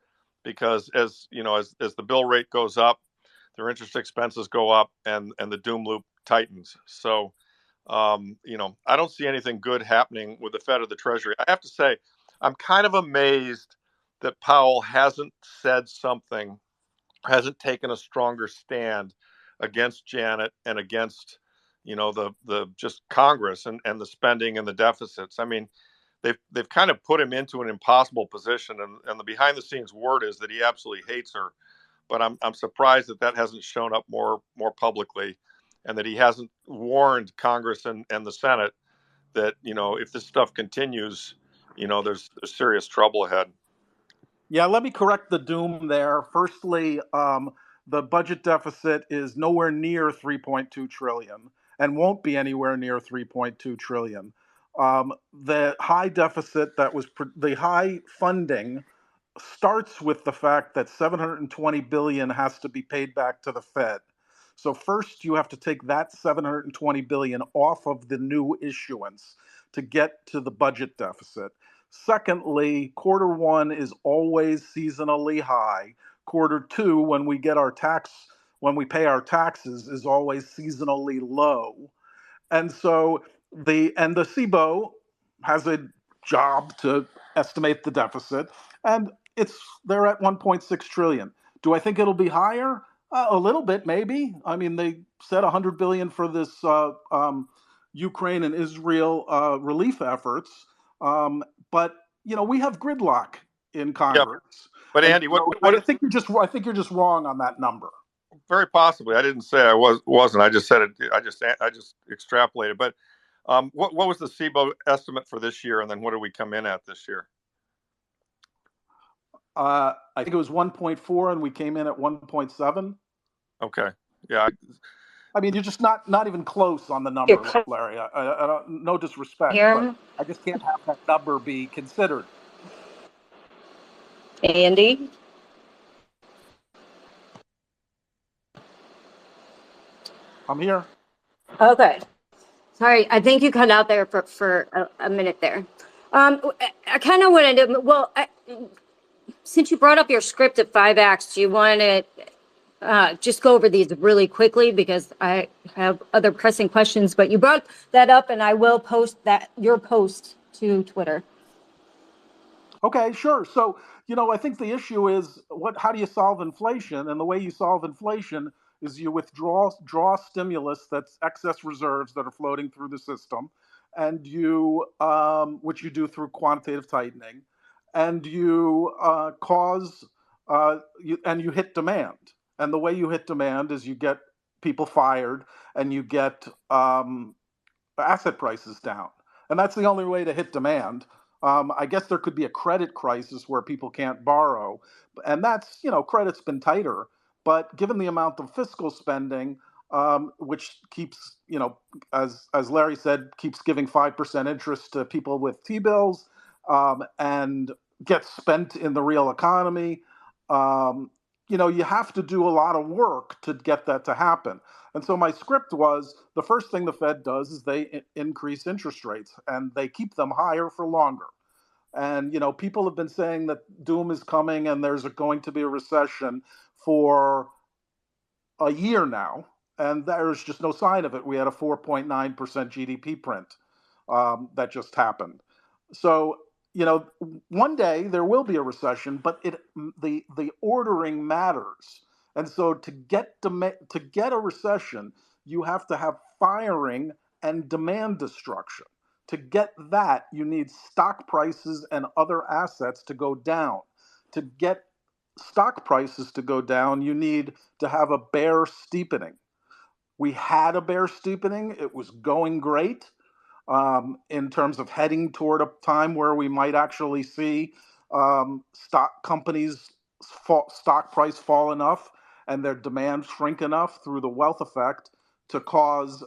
because as the bill rate goes up, their interest expenses go up, and the doom loop tightens. So, I don't see anything good happening with the Fed or the Treasury. I have to say, I'm kind of amazed that Powell hasn't said something, hasn't taken a stronger stand against Janet and against, the just Congress and the spending and the deficits. I mean, they've kind of put him into an impossible position, and the behind the scenes word is that he absolutely hates her. But I'm surprised that hasn't shown up more publicly, and that he hasn't warned Congress and the Senate that, if this stuff continues, there's serious trouble ahead. Yeah, let me correct the doom there. Firstly, the budget deficit is nowhere near 3.2 trillion and won't be anywhere near 3.2 trillion. The high deficit the high funding starts with the fact that 720 billion has to be paid back to the Fed. So first you have to take that 720 billion off of the new issuance to get to the budget deficit. Secondly, quarter one is always seasonally high. Quarter two, when we pay our taxes, is always seasonally low. And so the SIBO has a job to estimate the deficit, and they're at 1.6 trillion. Do I think it'll be higher? A little bit, maybe. I mean, they said 100 billion for this Ukraine and Israel relief efforts, but we have gridlock in Congress. Yeah, but Andy, I think you're just wrong on that number. Very possibly. I didn't say I wasn't. I just said it. I just extrapolated. But what was the SIBO estimate for this year, and then what did we come in at this year? I think it was 1.4, and we came in at 1.7. Okay. Yeah. I mean, you're just not even close on the number, Larry. I don't, no disrespect, but I just can't have that number be considered. Andy? I'm here. Okay. Sorry, I think you cut out there for a minute there. I kind of want to know, since you brought up your script of 5 acts, do you want to just go over these really quickly, because I have other pressing questions, but you brought that up and I will post your post to Twitter. Okay, sure. So, I think the issue is how do you solve inflation? And the way you solve inflation is you draw stimulus, that's excess reserves that are floating through the system, and which you do through quantitative tightening, and you you hit demand. And the way you hit demand is you get people fired and you get asset prices down. And that's the only way to hit demand. I guess there could be a credit crisis where people can't borrow. And that's, credit's been tighter. But given the amount of fiscal spending, which keeps, as Larry said, keeps giving 5% interest to people with T-bills and gets spent in the real economy, you have to do a lot of work to get that to happen. And so my script was, the first thing the Fed does is they increase interest rates, and they keep them higher for longer. And, people have been saying that doom is coming and there's going to be a recession for a year now, and there's just no sign of it. We had a 4.9% GDP print that just happened. So, one day there will be a recession, but the ordering matters. And so to get a recession, you have to have firing and demand destruction. To get that, you need stock prices and other assets to go down. To get stock prices to go down, you need to have a bear steepening. We had a bear steepening. It was going great. In terms of heading toward a time where we might actually see stock companies' stock price fall enough and their demand shrink enough through the wealth effect to cause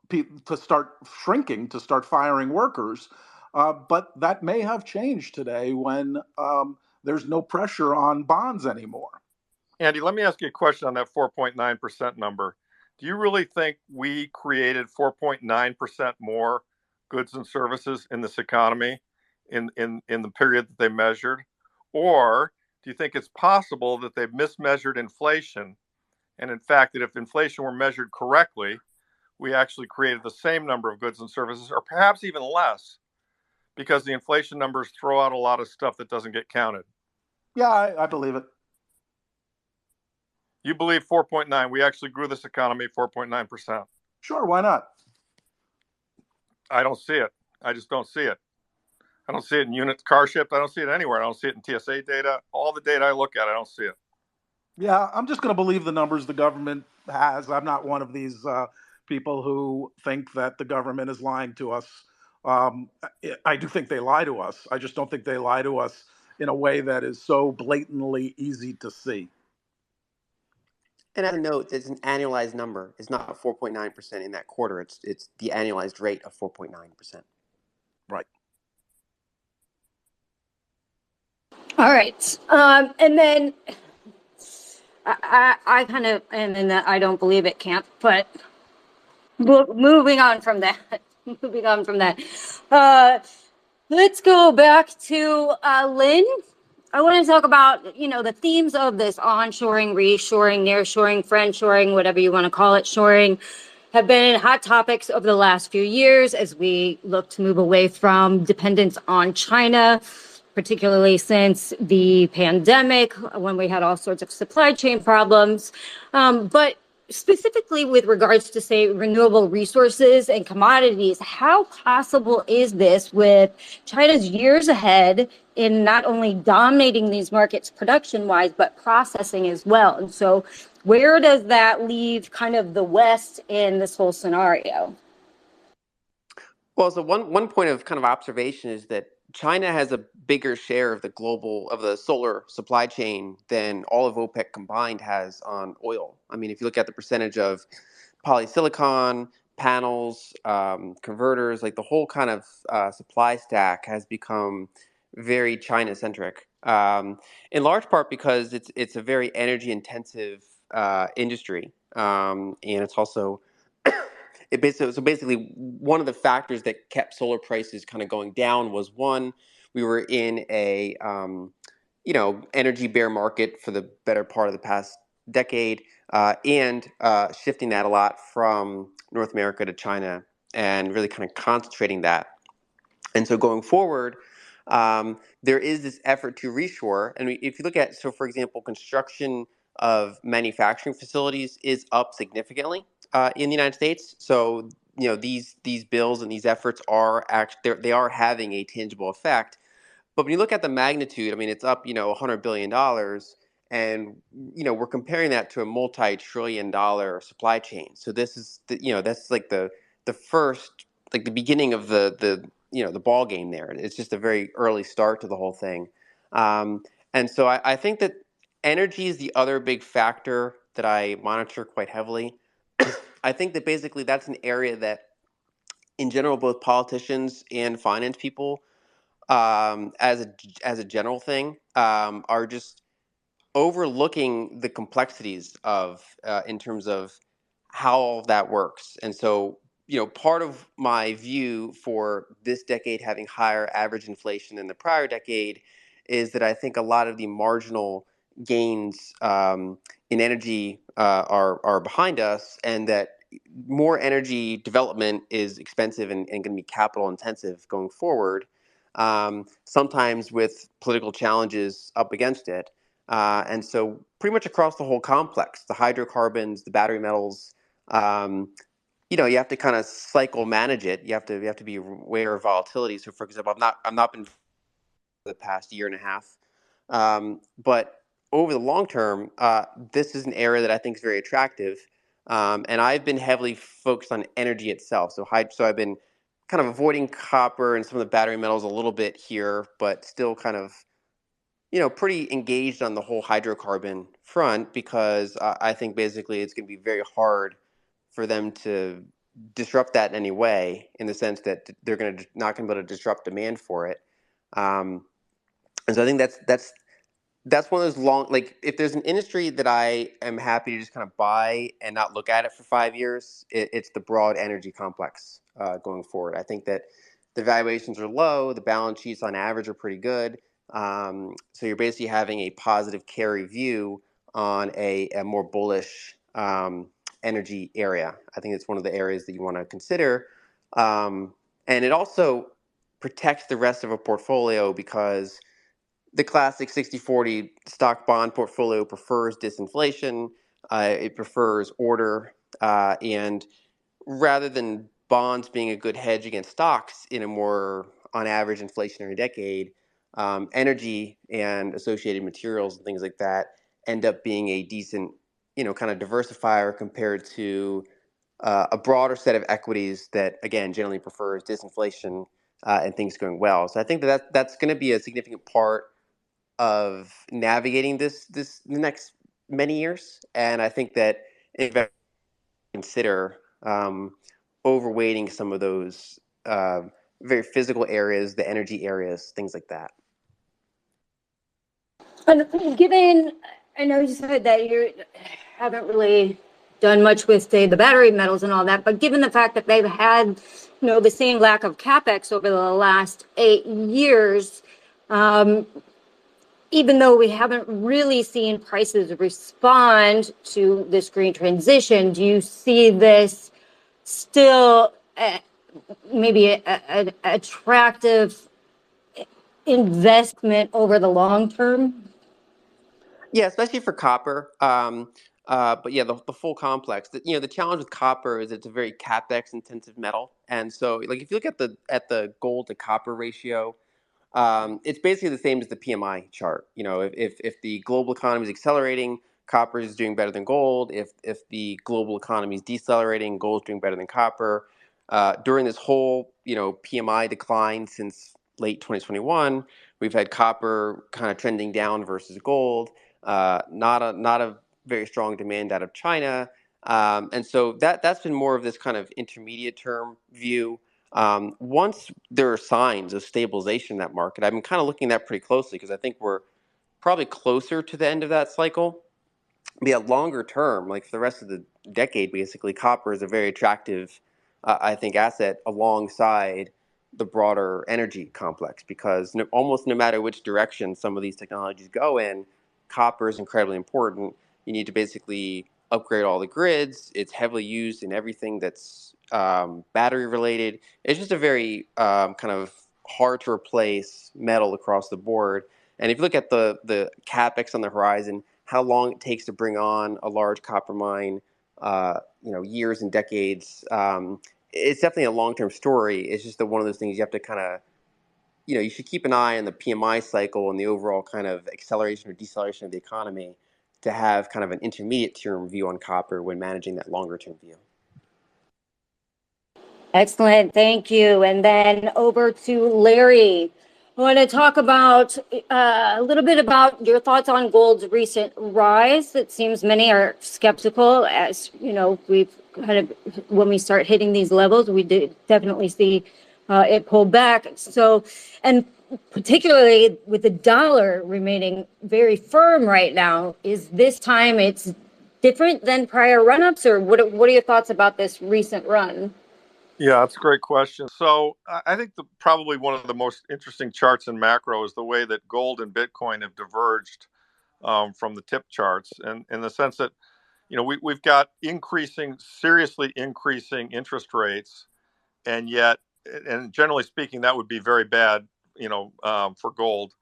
to start shrinking, to start firing workers. But that may have changed today when there's no pressure on bonds anymore. Andy, let me ask you a question on that 4.9% number. Do you really think we created 4.9% more goods and services in this economy in the period that they measured? Or do you think it's possible that they've mismeasured inflation? And in fact, that if inflation were measured correctly, we actually created the same number of goods and services, or perhaps even less, because the inflation numbers throw out a lot of stuff that doesn't get counted? Yeah, I believe it. You believe 4.9? We actually grew this economy 4.9%. Sure, why not? I don't see it. I just don't see it. I don't see it in units car shipped. I don't see it anywhere. I don't see it in TSA data. All the data I look at, I don't see it. Yeah, I'm just going to believe the numbers the government has. I'm not one of these people who think that the government is lying to us. I do think they lie to us. I just don't think they lie to us in a way that is so blatantly easy to see. And as a note, it's an annualized number. It's not 4.9% in that quarter. It's the annualized rate of 4.9%. Right. All right. And then I kind of am in that I don't believe it camp, but moving on from that, moving on from that, let's go back to Lyn. I want to talk about, the themes of this onshoring, reshoring, nearshoring, friendshoring, whatever you want to call it, shoring, have been hot topics over the last few years as we look to move away from dependence on China, particularly since the pandemic, when we had all sorts of supply chain problems. But specifically with regards to, say, renewable resources and commodities, how possible is this with China's years ahead in not only dominating these markets production-wise, but processing as well? And so where does that leave kind of the West in this whole scenario? Well, so one point of kind of observation is that China has a bigger share of the solar supply chain than all of OPEC combined has on oil. I mean, if you look at the percentage of polysilicon, panels, converters, like the whole kind of supply stack has become very China centric. In large part because it's a very energy intensive industry, and it's also basically one of the factors that kept solar prices kind of going down was, one, we were in a energy bear market for the better part of the past decade, and shifting that a lot from North America to China and really kind of concentrating that. And so going forward, there is this effort to reshore. And if you look at, so for example, construction of manufacturing facilities is up significantly in the United States. So these bills and these efforts are they are having a tangible effect. But when you look at the magnitude, I mean, it's up $100 billion, and we're comparing that to a multi-trillion-dollar supply chain. So this is that's like the first, like the beginning of the ball game there. It's just a very early start to the whole thing. And so I think that energy is the other big factor that I monitor quite heavily. I think that basically that's an area that, in general, both politicians and finance people, as a general thing, are just overlooking the complexities of in terms of how all of that works. And so, part of my view for this decade having higher average inflation than the prior decade is that I think a lot of the marginal gains in energy are behind us, and that more energy development is expensive and going to be capital intensive going forward, sometimes with political challenges up against it. And so pretty much across the whole complex, the hydrocarbons, the battery metals, you have to kind of cycle manage it. You have to be aware of volatility. So, for example, I've not been for the past year and a half, but over the long term, this is an area that I think is very attractive. And I've been heavily focused on energy itself. So I've been kind of avoiding copper and some of the battery metals a little bit here, but still kind of pretty engaged on the whole hydrocarbon front, because I think basically it's going to be very hard for them to disrupt that in any way, in the sense that they're not going to be able to disrupt demand for it. And so I think that's one of those long, like, if there's an industry that I am happy to just kind of buy and not look at it for 5 years, it's the broad energy complex going forward. I think that the valuations are low, the balance sheets on average are pretty good. So you're basically having a positive carry view on a more bullish energy area. I think it's one of the areas that you want to consider. And it also protects the rest of a portfolio, because the classic 60-40 stock bond portfolio prefers disinflation. It prefers order. And rather than bonds being a good hedge against stocks in a more, on average, inflationary decade, energy and associated materials and things like that end up being a decent, kind of diversifier compared to a broader set of equities that, again, generally prefers disinflation and things going well. So I think that's going to be a significant part of navigating the next many years. And I think that investors consider overweighting some of those very physical areas, the energy areas, things like that. And given, I know you said that you haven't really done much with, say, the battery metals and all that, but given the fact that they've had, the same lack of capex over the last 8 years, even though we haven't really seen prices respond to this green transition, do you see this still maybe an attractive investment over the long term? Yeah, especially for copper. But yeah, the full complex. The challenge with copper is it's a very capex intensive metal, and so like if you look at the gold to copper ratio, it's basically the same as the PMI chart. If the global economy is accelerating, copper is doing better than gold. If the global economy is decelerating, gold is doing better than copper. During this whole PMI decline since late 2021, we've had copper kind of trending down versus gold. Not a very strong demand out of China, and so that's been more of this kind of intermediate term view. Once there are signs of stabilization in that market, I've been kind of looking at that pretty closely because I think we're probably closer to the end of that cycle. But yeah, longer term, like for the rest of the decade, basically, copper is a very attractive, I think, asset alongside the broader energy complex because almost no matter which direction some of these technologies go in, copper is incredibly important. You need to basically upgrade all the grids. It's heavily used in everything that's battery related. It's just a very kind of hard to replace metal across the board. And if you look at the capex on the horizon, how long it takes to bring on a large copper mine, years and decades, it's definitely a long-term story. It's just one of those things you have to kind of, you should keep an eye on the PMI cycle and the overall kind of acceleration or deceleration of the economy to have kind of an intermediate term view on copper when managing that longer term view. Excellent, thank you. And then over to Larry. I want to talk about a little bit about your thoughts on gold's recent rise. It seems many are skeptical, as we've kind of, when we start hitting these levels, we definitely see it pull back. So, and particularly with the dollar remaining very firm right now, is this time it's different than prior run-ups, or what are your thoughts about this recent run? Yeah, that's a great question. So I think probably one of the most interesting charts in macro is the way that gold and Bitcoin have diverged from the tip charts, and in the sense that we've got seriously increasing interest rates, and yet, and generally speaking, that would be very bad, for gold,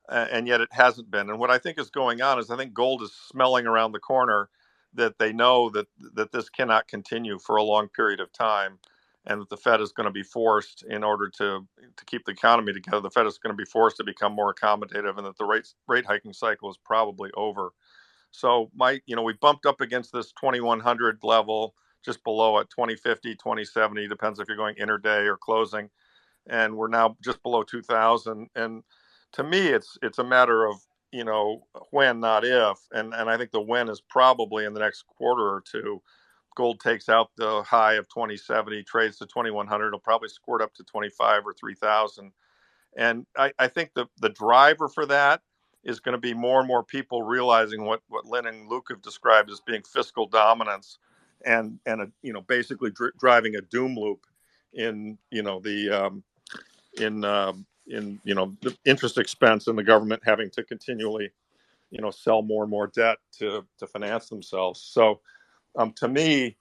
and yet it hasn't been. And what I think is going on is I think gold is smelling around the corner that they know that this cannot continue for a long period of time, and that the Fed is going to be forced, in order to keep the economy together, the Fed is going to be forced to become more accommodative, and that the rate hiking cycle is probably over. So we bumped up against this 2100 level, just below at 2050, 2070, depends if you're going intraday or closing, and we're now just below 2000. And to me, it's a matter of when, not if, and I think the when is probably in the next quarter or two. Gold takes out the high of 2070, trades to 2100. It'll probably squirt up to 25 or 3000. And I think the driver for that is going to be more and more people realizing what Lyn and Luke have described as being fiscal dominance, and basically driving a doom loop in the interest expense, and the government having to continually sell more and more debt to finance themselves. So to me,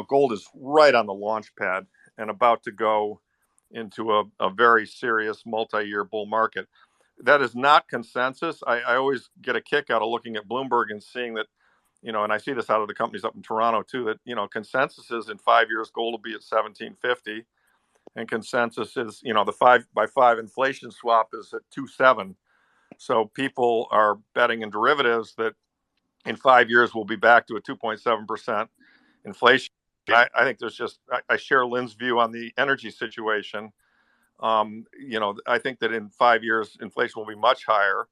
gold is right on the launch pad and about to go into a very serious multi-year bull market. That is not consensus. I always get a kick out of looking at Bloomberg and seeing that, and I see this out of the companies up in Toronto too, that, consensus is in 5 years, gold will be at 1750. And consensus is, the 5x5 inflation swap is at 2.7. So people are betting in derivatives that in 5 years we'll be back to a 2.7% inflation. I think there's just, I share Lyn's view on the energy situation. I think that in 5 years, inflation will be much higher.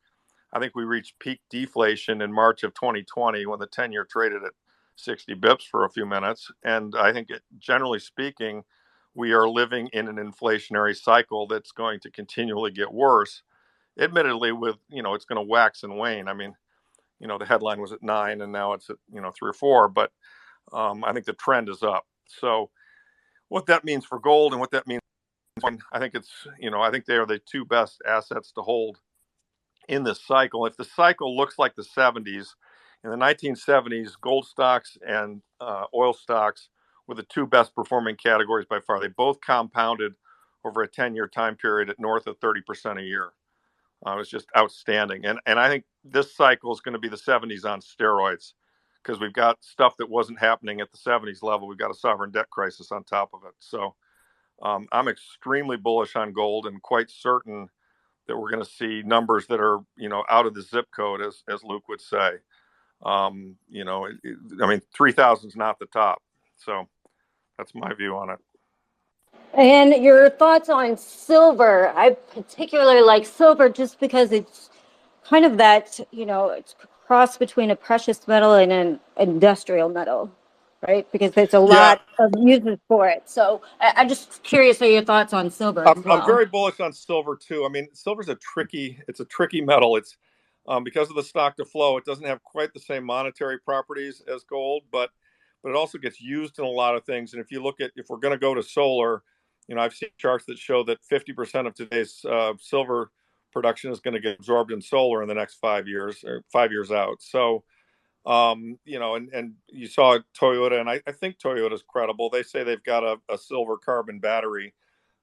I think we reached peak deflation in March of 2020 when the 10-year traded at 60 bips for a few minutes. And I think, generally speaking, we are living in an inflationary cycle that's going to continually get worse. Admittedly, it's going to wax and wane. I mean, the headline was at 9 and now it's at, 3 or 4, but I think the trend is up. So what that means for gold and what that means, I think I think they are the two best assets to hold in this cycle. If the cycle looks like the 70s, in the 1970s, gold stocks and oil stocks were the two best performing categories by far. They both compounded over a 10-year time period at north of 30% a year. It was just outstanding. And I think this cycle is going to be the 70s on steroids, because we've got stuff that wasn't happening at the 70s level. We've got a sovereign debt crisis on top of it. So I'm extremely bullish on gold and quite certain that we're going to see numbers that are, out of the zip code, as Luke would say. I mean, 3,000 is not the top. So that's my view on it. And your thoughts on silver? I particularly like silver just because it's kind of that, it's a cross between a precious metal and an industrial metal, right? Because there's a lot of uses for it. So I'm just curious of your thoughts on silver as well. I'm very bullish on silver too. I mean, silver's a tricky metal. It's because of the stock to flow, it doesn't have quite the same monetary properties as gold, but it also gets used in a lot of things. And if we're going to go to solar, I've seen charts that show that 50% of today's silver production is going to get absorbed in solar in the next 5 years, or 5 years out. So, and you saw Toyota, and I think Toyota's credible. They say they've got a silver carbon battery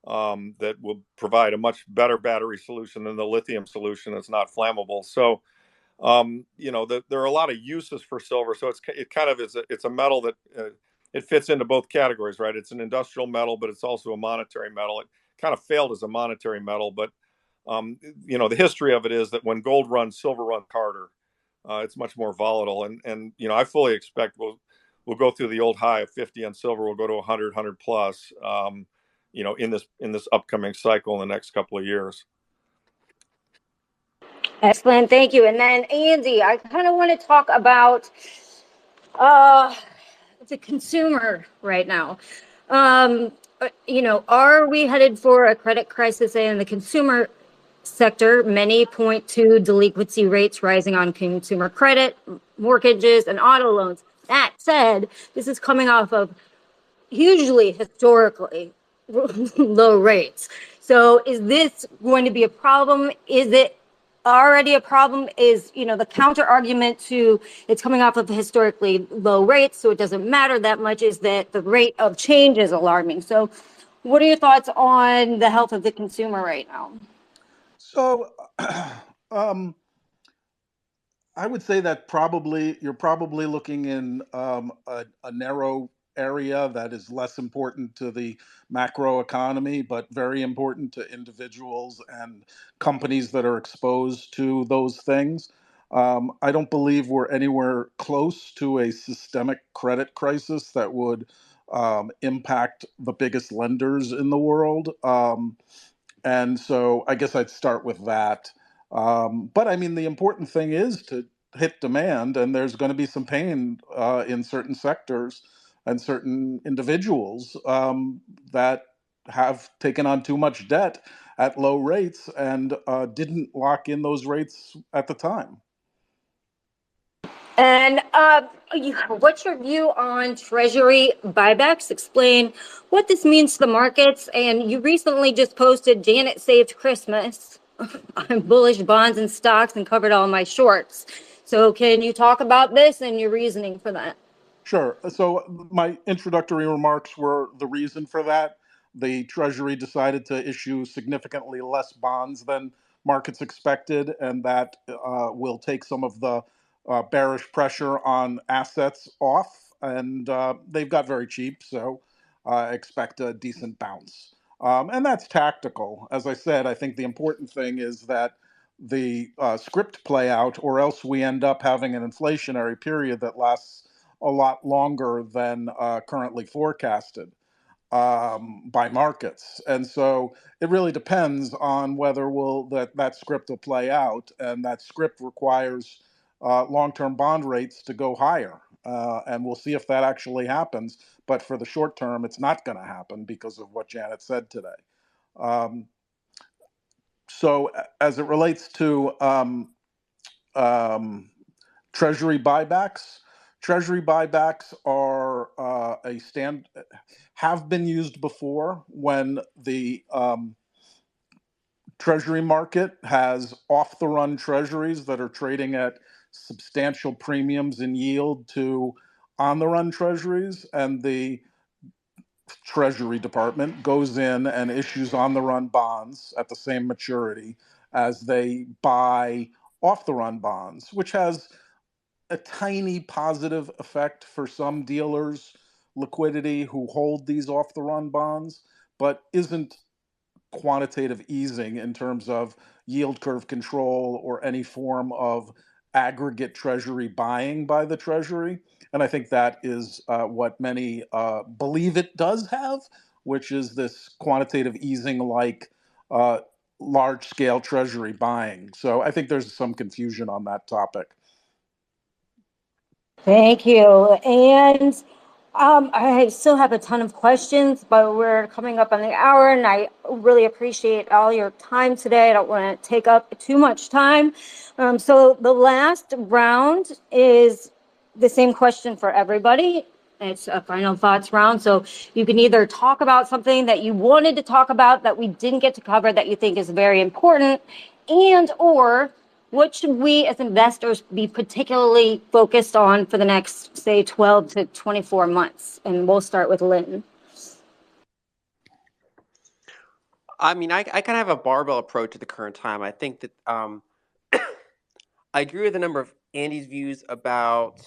that will provide a much better battery solution than the lithium solution that's not flammable. So, there are a lot of uses for silver. So it's a metal that it fits into both categories, right? It's an industrial metal, but it's also a monetary metal. It kind of failed as a monetary metal, but the history of it is that when gold runs, silver runs harder. It's much more volatile, and I fully expect we'll go through the old high of 50 on silver. We'll go to 100 plus, in this upcoming cycle in the next couple of years. Excellent, thank you. And then Andy, I kind of want to talk about the consumer right now. Are we headed for a credit crisis in the consumer sector? Many point to delinquency rates rising on consumer credit, mortgages, and auto loans. That said, this is coming off of hugely historically low rates. So is this going to be a problem? Is it already a problem? Is, the counter argument to it's coming off of historically low rates, so it doesn't matter that much, is that the rate of change is alarming. So what are your thoughts on the health of the consumer right now? So I would say that you're probably looking in a narrow area that is less important to the macro economy, but very important to individuals and companies that are exposed to those things. I don't believe we're anywhere close to a systemic credit crisis that would impact the biggest lenders in the world. And so I guess I'd start with that. But I mean, the important thing is to hit demand, and there's going to be some pain in certain sectors and certain individuals that have taken on too much debt at low rates and didn't lock in those rates at the time. And what's your view on Treasury buybacks? Explain what this means to the markets. And you recently just posted Janet saved Christmas on bullish bonds and stocks and covered all my shorts. So can you talk about this and your reasoning for that? Sure. So my introductory remarks were the reason for that. The Treasury decided to issue significantly less bonds than markets expected, and that will take some of the bearish pressure on assets off. And they've got very cheap, so expect a decent bounce. And that's tactical. As I said, I think the important thing is that the script play out, or else we end up having an inflationary period that lasts a lot longer than currently forecasted by markets. And so it really depends on whether that script will play out, and that script requires long-term bond rates to go higher. And we'll see if that actually happens. But for the short term, it's not going to happen because of what Janet said today. So as it relates to Treasury buybacks, are have been used before when the Treasury market has off-the-run treasuries that are trading at substantial premiums in yield to on-the-run treasuries, and the Treasury Department goes in and issues on-the-run bonds at the same maturity as they buy off-the-run bonds, which has a tiny positive effect for some dealers' liquidity who hold these off-the-run bonds, but isn't quantitative easing in terms of yield curve control or any form of aggregate treasury buying by the Treasury. And I think that is what many believe it does have, which is this quantitative easing like large scale Treasury buying. So I think there's some confusion on that topic. Thank you. And I still have a ton of questions, but we're coming up on the hour, and I really appreciate all your time today. I don't want to take up too much time. So the last round is the same question for everybody. It's a final thoughts round. So you can either talk about something that you wanted to talk about that we didn't get to cover that you think is very important, and or what should we as investors be particularly focused on for the next, say, 12 to 24 months? And we'll start with Lyn. I mean, I kind of have a barbell approach at the current time. I think that I agree with a number of Andy's views about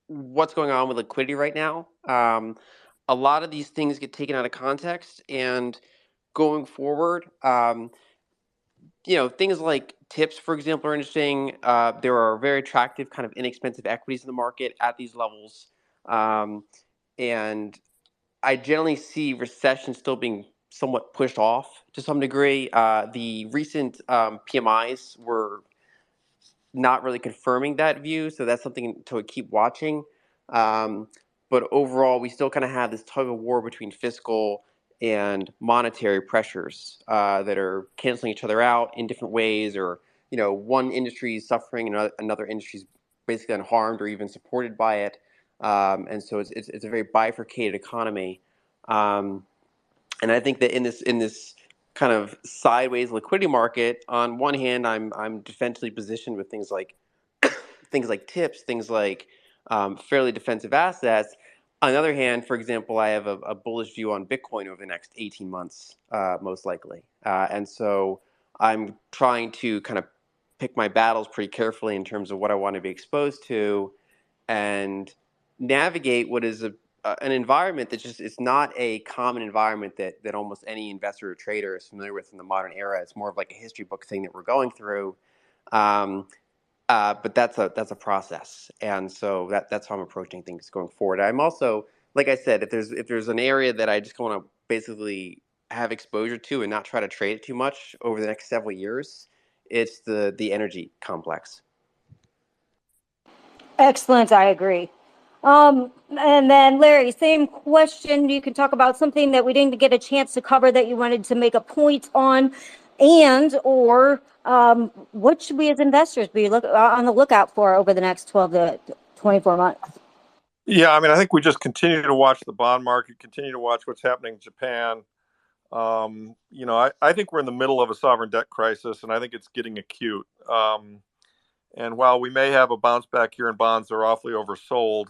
what's going on with liquidity right now. A lot of these things get taken out of context, and going forward, things like tips, for example, are interesting. There are very attractive, kind of inexpensive equities in the market at these levels. And I generally see recession still being somewhat pushed off to some degree. The recent PMIs were not really confirming that view, so that's something to keep watching. But overall, we still kind of have this tug of war between fiscal and monetary pressures that are canceling each other out in different ways, or one industry is suffering and another industry is basically unharmed or even supported by it, and so it's a very bifurcated economy, and I think that in this kind of sideways liquidity market, on one hand, I'm defensively positioned with things like tips, things like fairly defensive assets. On the other hand, for example, I have a bullish view on Bitcoin over the next 18 months, most likely. And so I'm trying to kind of pick my battles pretty carefully in terms of what I want to be exposed to and navigate what is an environment that just it's not a common environment that almost any investor or trader is familiar with in the modern era. It's more of like a history book thing that we're going through. But that's a process, and so that's how I'm approaching things going forward. I'm also, like I said, if there's an area that I just want to basically have exposure to and not try to trade it too much over the next several years, it's the energy complex. Excellent, I agree. And then Larry, same question. You can talk about something that we didn't get a chance to cover that you wanted to make a point on, and or what should we as investors be on the lookout for over the next 12 to 24 months? Yeah, I mean, I think we just continue to watch the bond market, continue to watch what's happening in Japan. I think we're in the middle of a sovereign debt crisis, and I think it's getting acute. And while we may have a bounce back here in bonds, they're awfully oversold.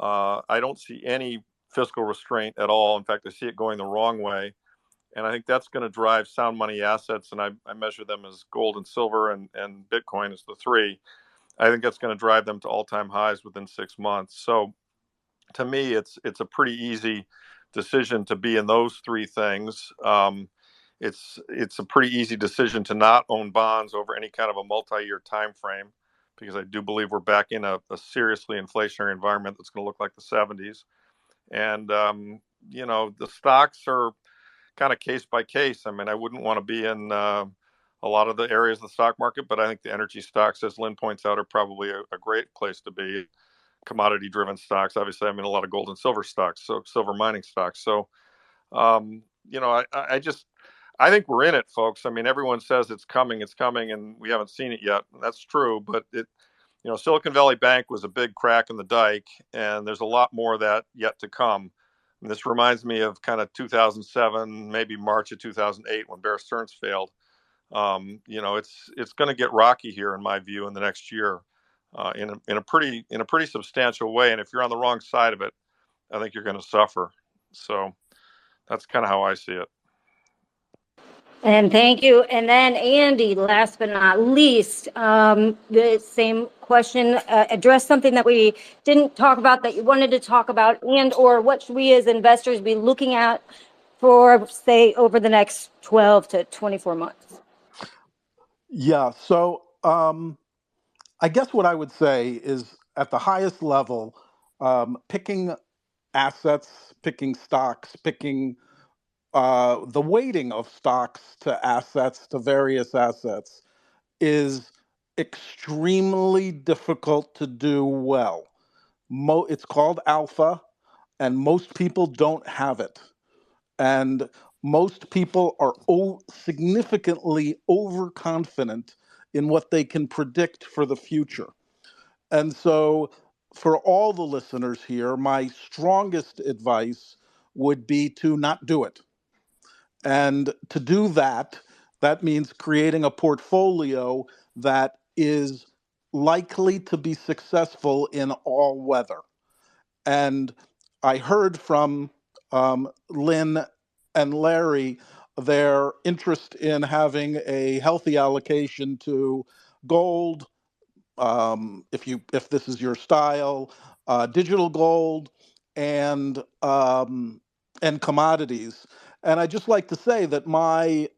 I don't see any fiscal restraint at all. In fact, I see it going the wrong way. And I think that's going to drive sound money assets. And I measure them as gold and silver and Bitcoin as the three. I think that's going to drive them to all-time highs within 6 months. So to me, it's a pretty easy decision to be in those three things. It's a pretty easy decision to not own bonds over any kind of a multi-year time frame, because I do believe we're back in a seriously inflationary environment that's going to look like the 70s. And, the stocks are kind of case by case. I mean, I wouldn't want to be in a lot of the areas of the stock market, but I think the energy stocks, as Lyn points out, are probably a great place to be. Commodity driven stocks, obviously, I mean, a lot of gold and silver stocks, so silver mining stocks. So, I think we're in it, folks. I mean, everyone says it's coming, and we haven't seen it yet. That's true, but Silicon Valley Bank was a big crack in the dike, and there's a lot more of that yet to come. And this reminds me of kind of 2007, maybe March of 2008 when Bear Stearns failed. It's going to get rocky here, in my view, in the next year, in a pretty substantial way. And if you're on the wrong side of it, I think you're going to suffer. So that's kind of how I see it. And thank you. And then Andy, last but not least, the same question, address something that we didn't talk about that you wanted to talk about, and or what should we as investors be looking at for, say, over the next 12 to 24 months? Yeah, so I guess what I would say is at the highest level, picking assets, picking stocks, picking the weighting of stocks to assets, to various assets, is extremely difficult to do well. It's called alpha, and most people don't have it. And most people are significantly overconfident in what they can predict for the future. And so, for all the listeners here, my strongest advice would be to not do it. And to do that, that means creating a portfolio that is likely to be successful in all weather. And I heard from Lyn and Larry their interest in having a healthy allocation to gold, if this is your style, digital gold, and commodities. And I just like to say that my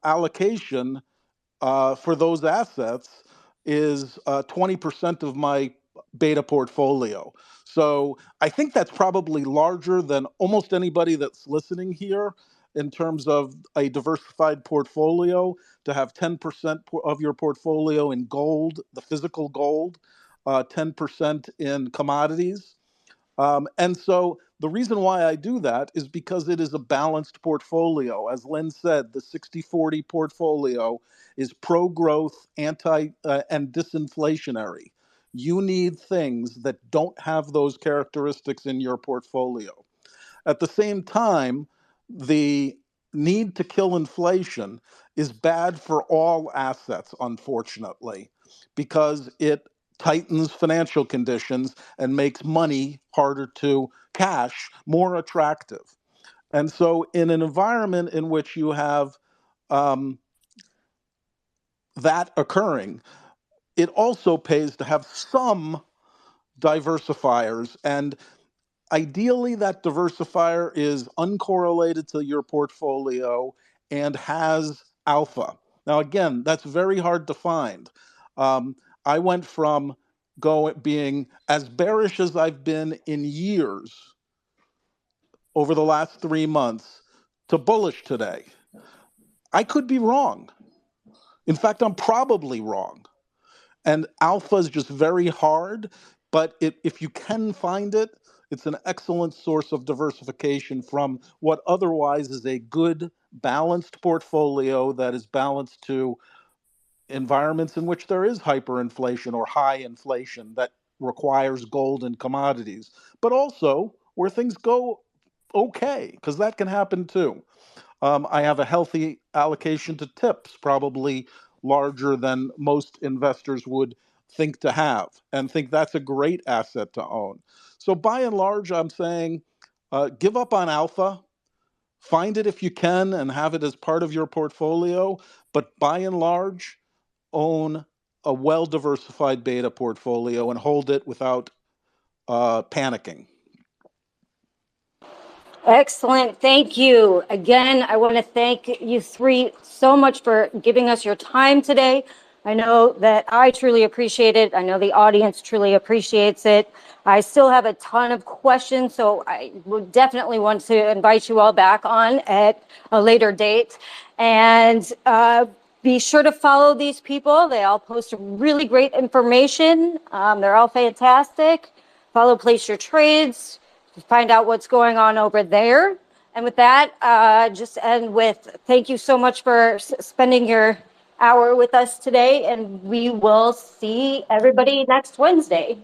allocation for those assets is 20% of my beta portfolio. So I think that's probably larger than almost anybody that's listening here in terms of a diversified portfolio, to have 10% of your portfolio in gold, the physical gold, 10% in commodities. And so the reason why I do that is because it is a balanced portfolio. As Lyn said, the 60-40 portfolio is pro-growth, and disinflationary. You need things that don't have those characteristics in your portfolio. At the same time, the need to kill inflation is bad for all assets, unfortunately, because it tightens financial conditions and makes money harder to cash more attractive. And so in an environment in which you have that occurring, it also pays to have some diversifiers. And ideally, that diversifier is uncorrelated to your portfolio and has alpha. Now, again, that's very hard to find. I went from being as bearish as I've been in years over the last 3 months to bullish today. I could be wrong. In fact, I'm probably wrong. And alpha is just very hard, but if you can find it, it's an excellent source of diversification from what otherwise is a good, balanced portfolio that is balanced to environments in which there is hyperinflation or high inflation that requires gold and commodities, but also where things go okay, because that can happen too. I have a healthy allocation to tips, probably larger than most investors would think to have, and think that's a great asset to own. So by and large, I'm saying give up on alpha, find it if you can and have it as part of your portfolio, but by and large, own a well-diversified beta portfolio and hold it without panicking. Excellent. Thank you. Again, I want to thank you three so much for giving us your time today. I know that I truly appreciate it. I know the audience truly appreciates it. I still have a ton of questions, so I would definitely want to invite you all back on at a later date. And be sure to follow these people. They all post really great information. They're all fantastic. Follow Place Your Trades to find out what's going on over there. And with that, just end with thank you so much for spending your hour with us today, and we will see everybody next Wednesday.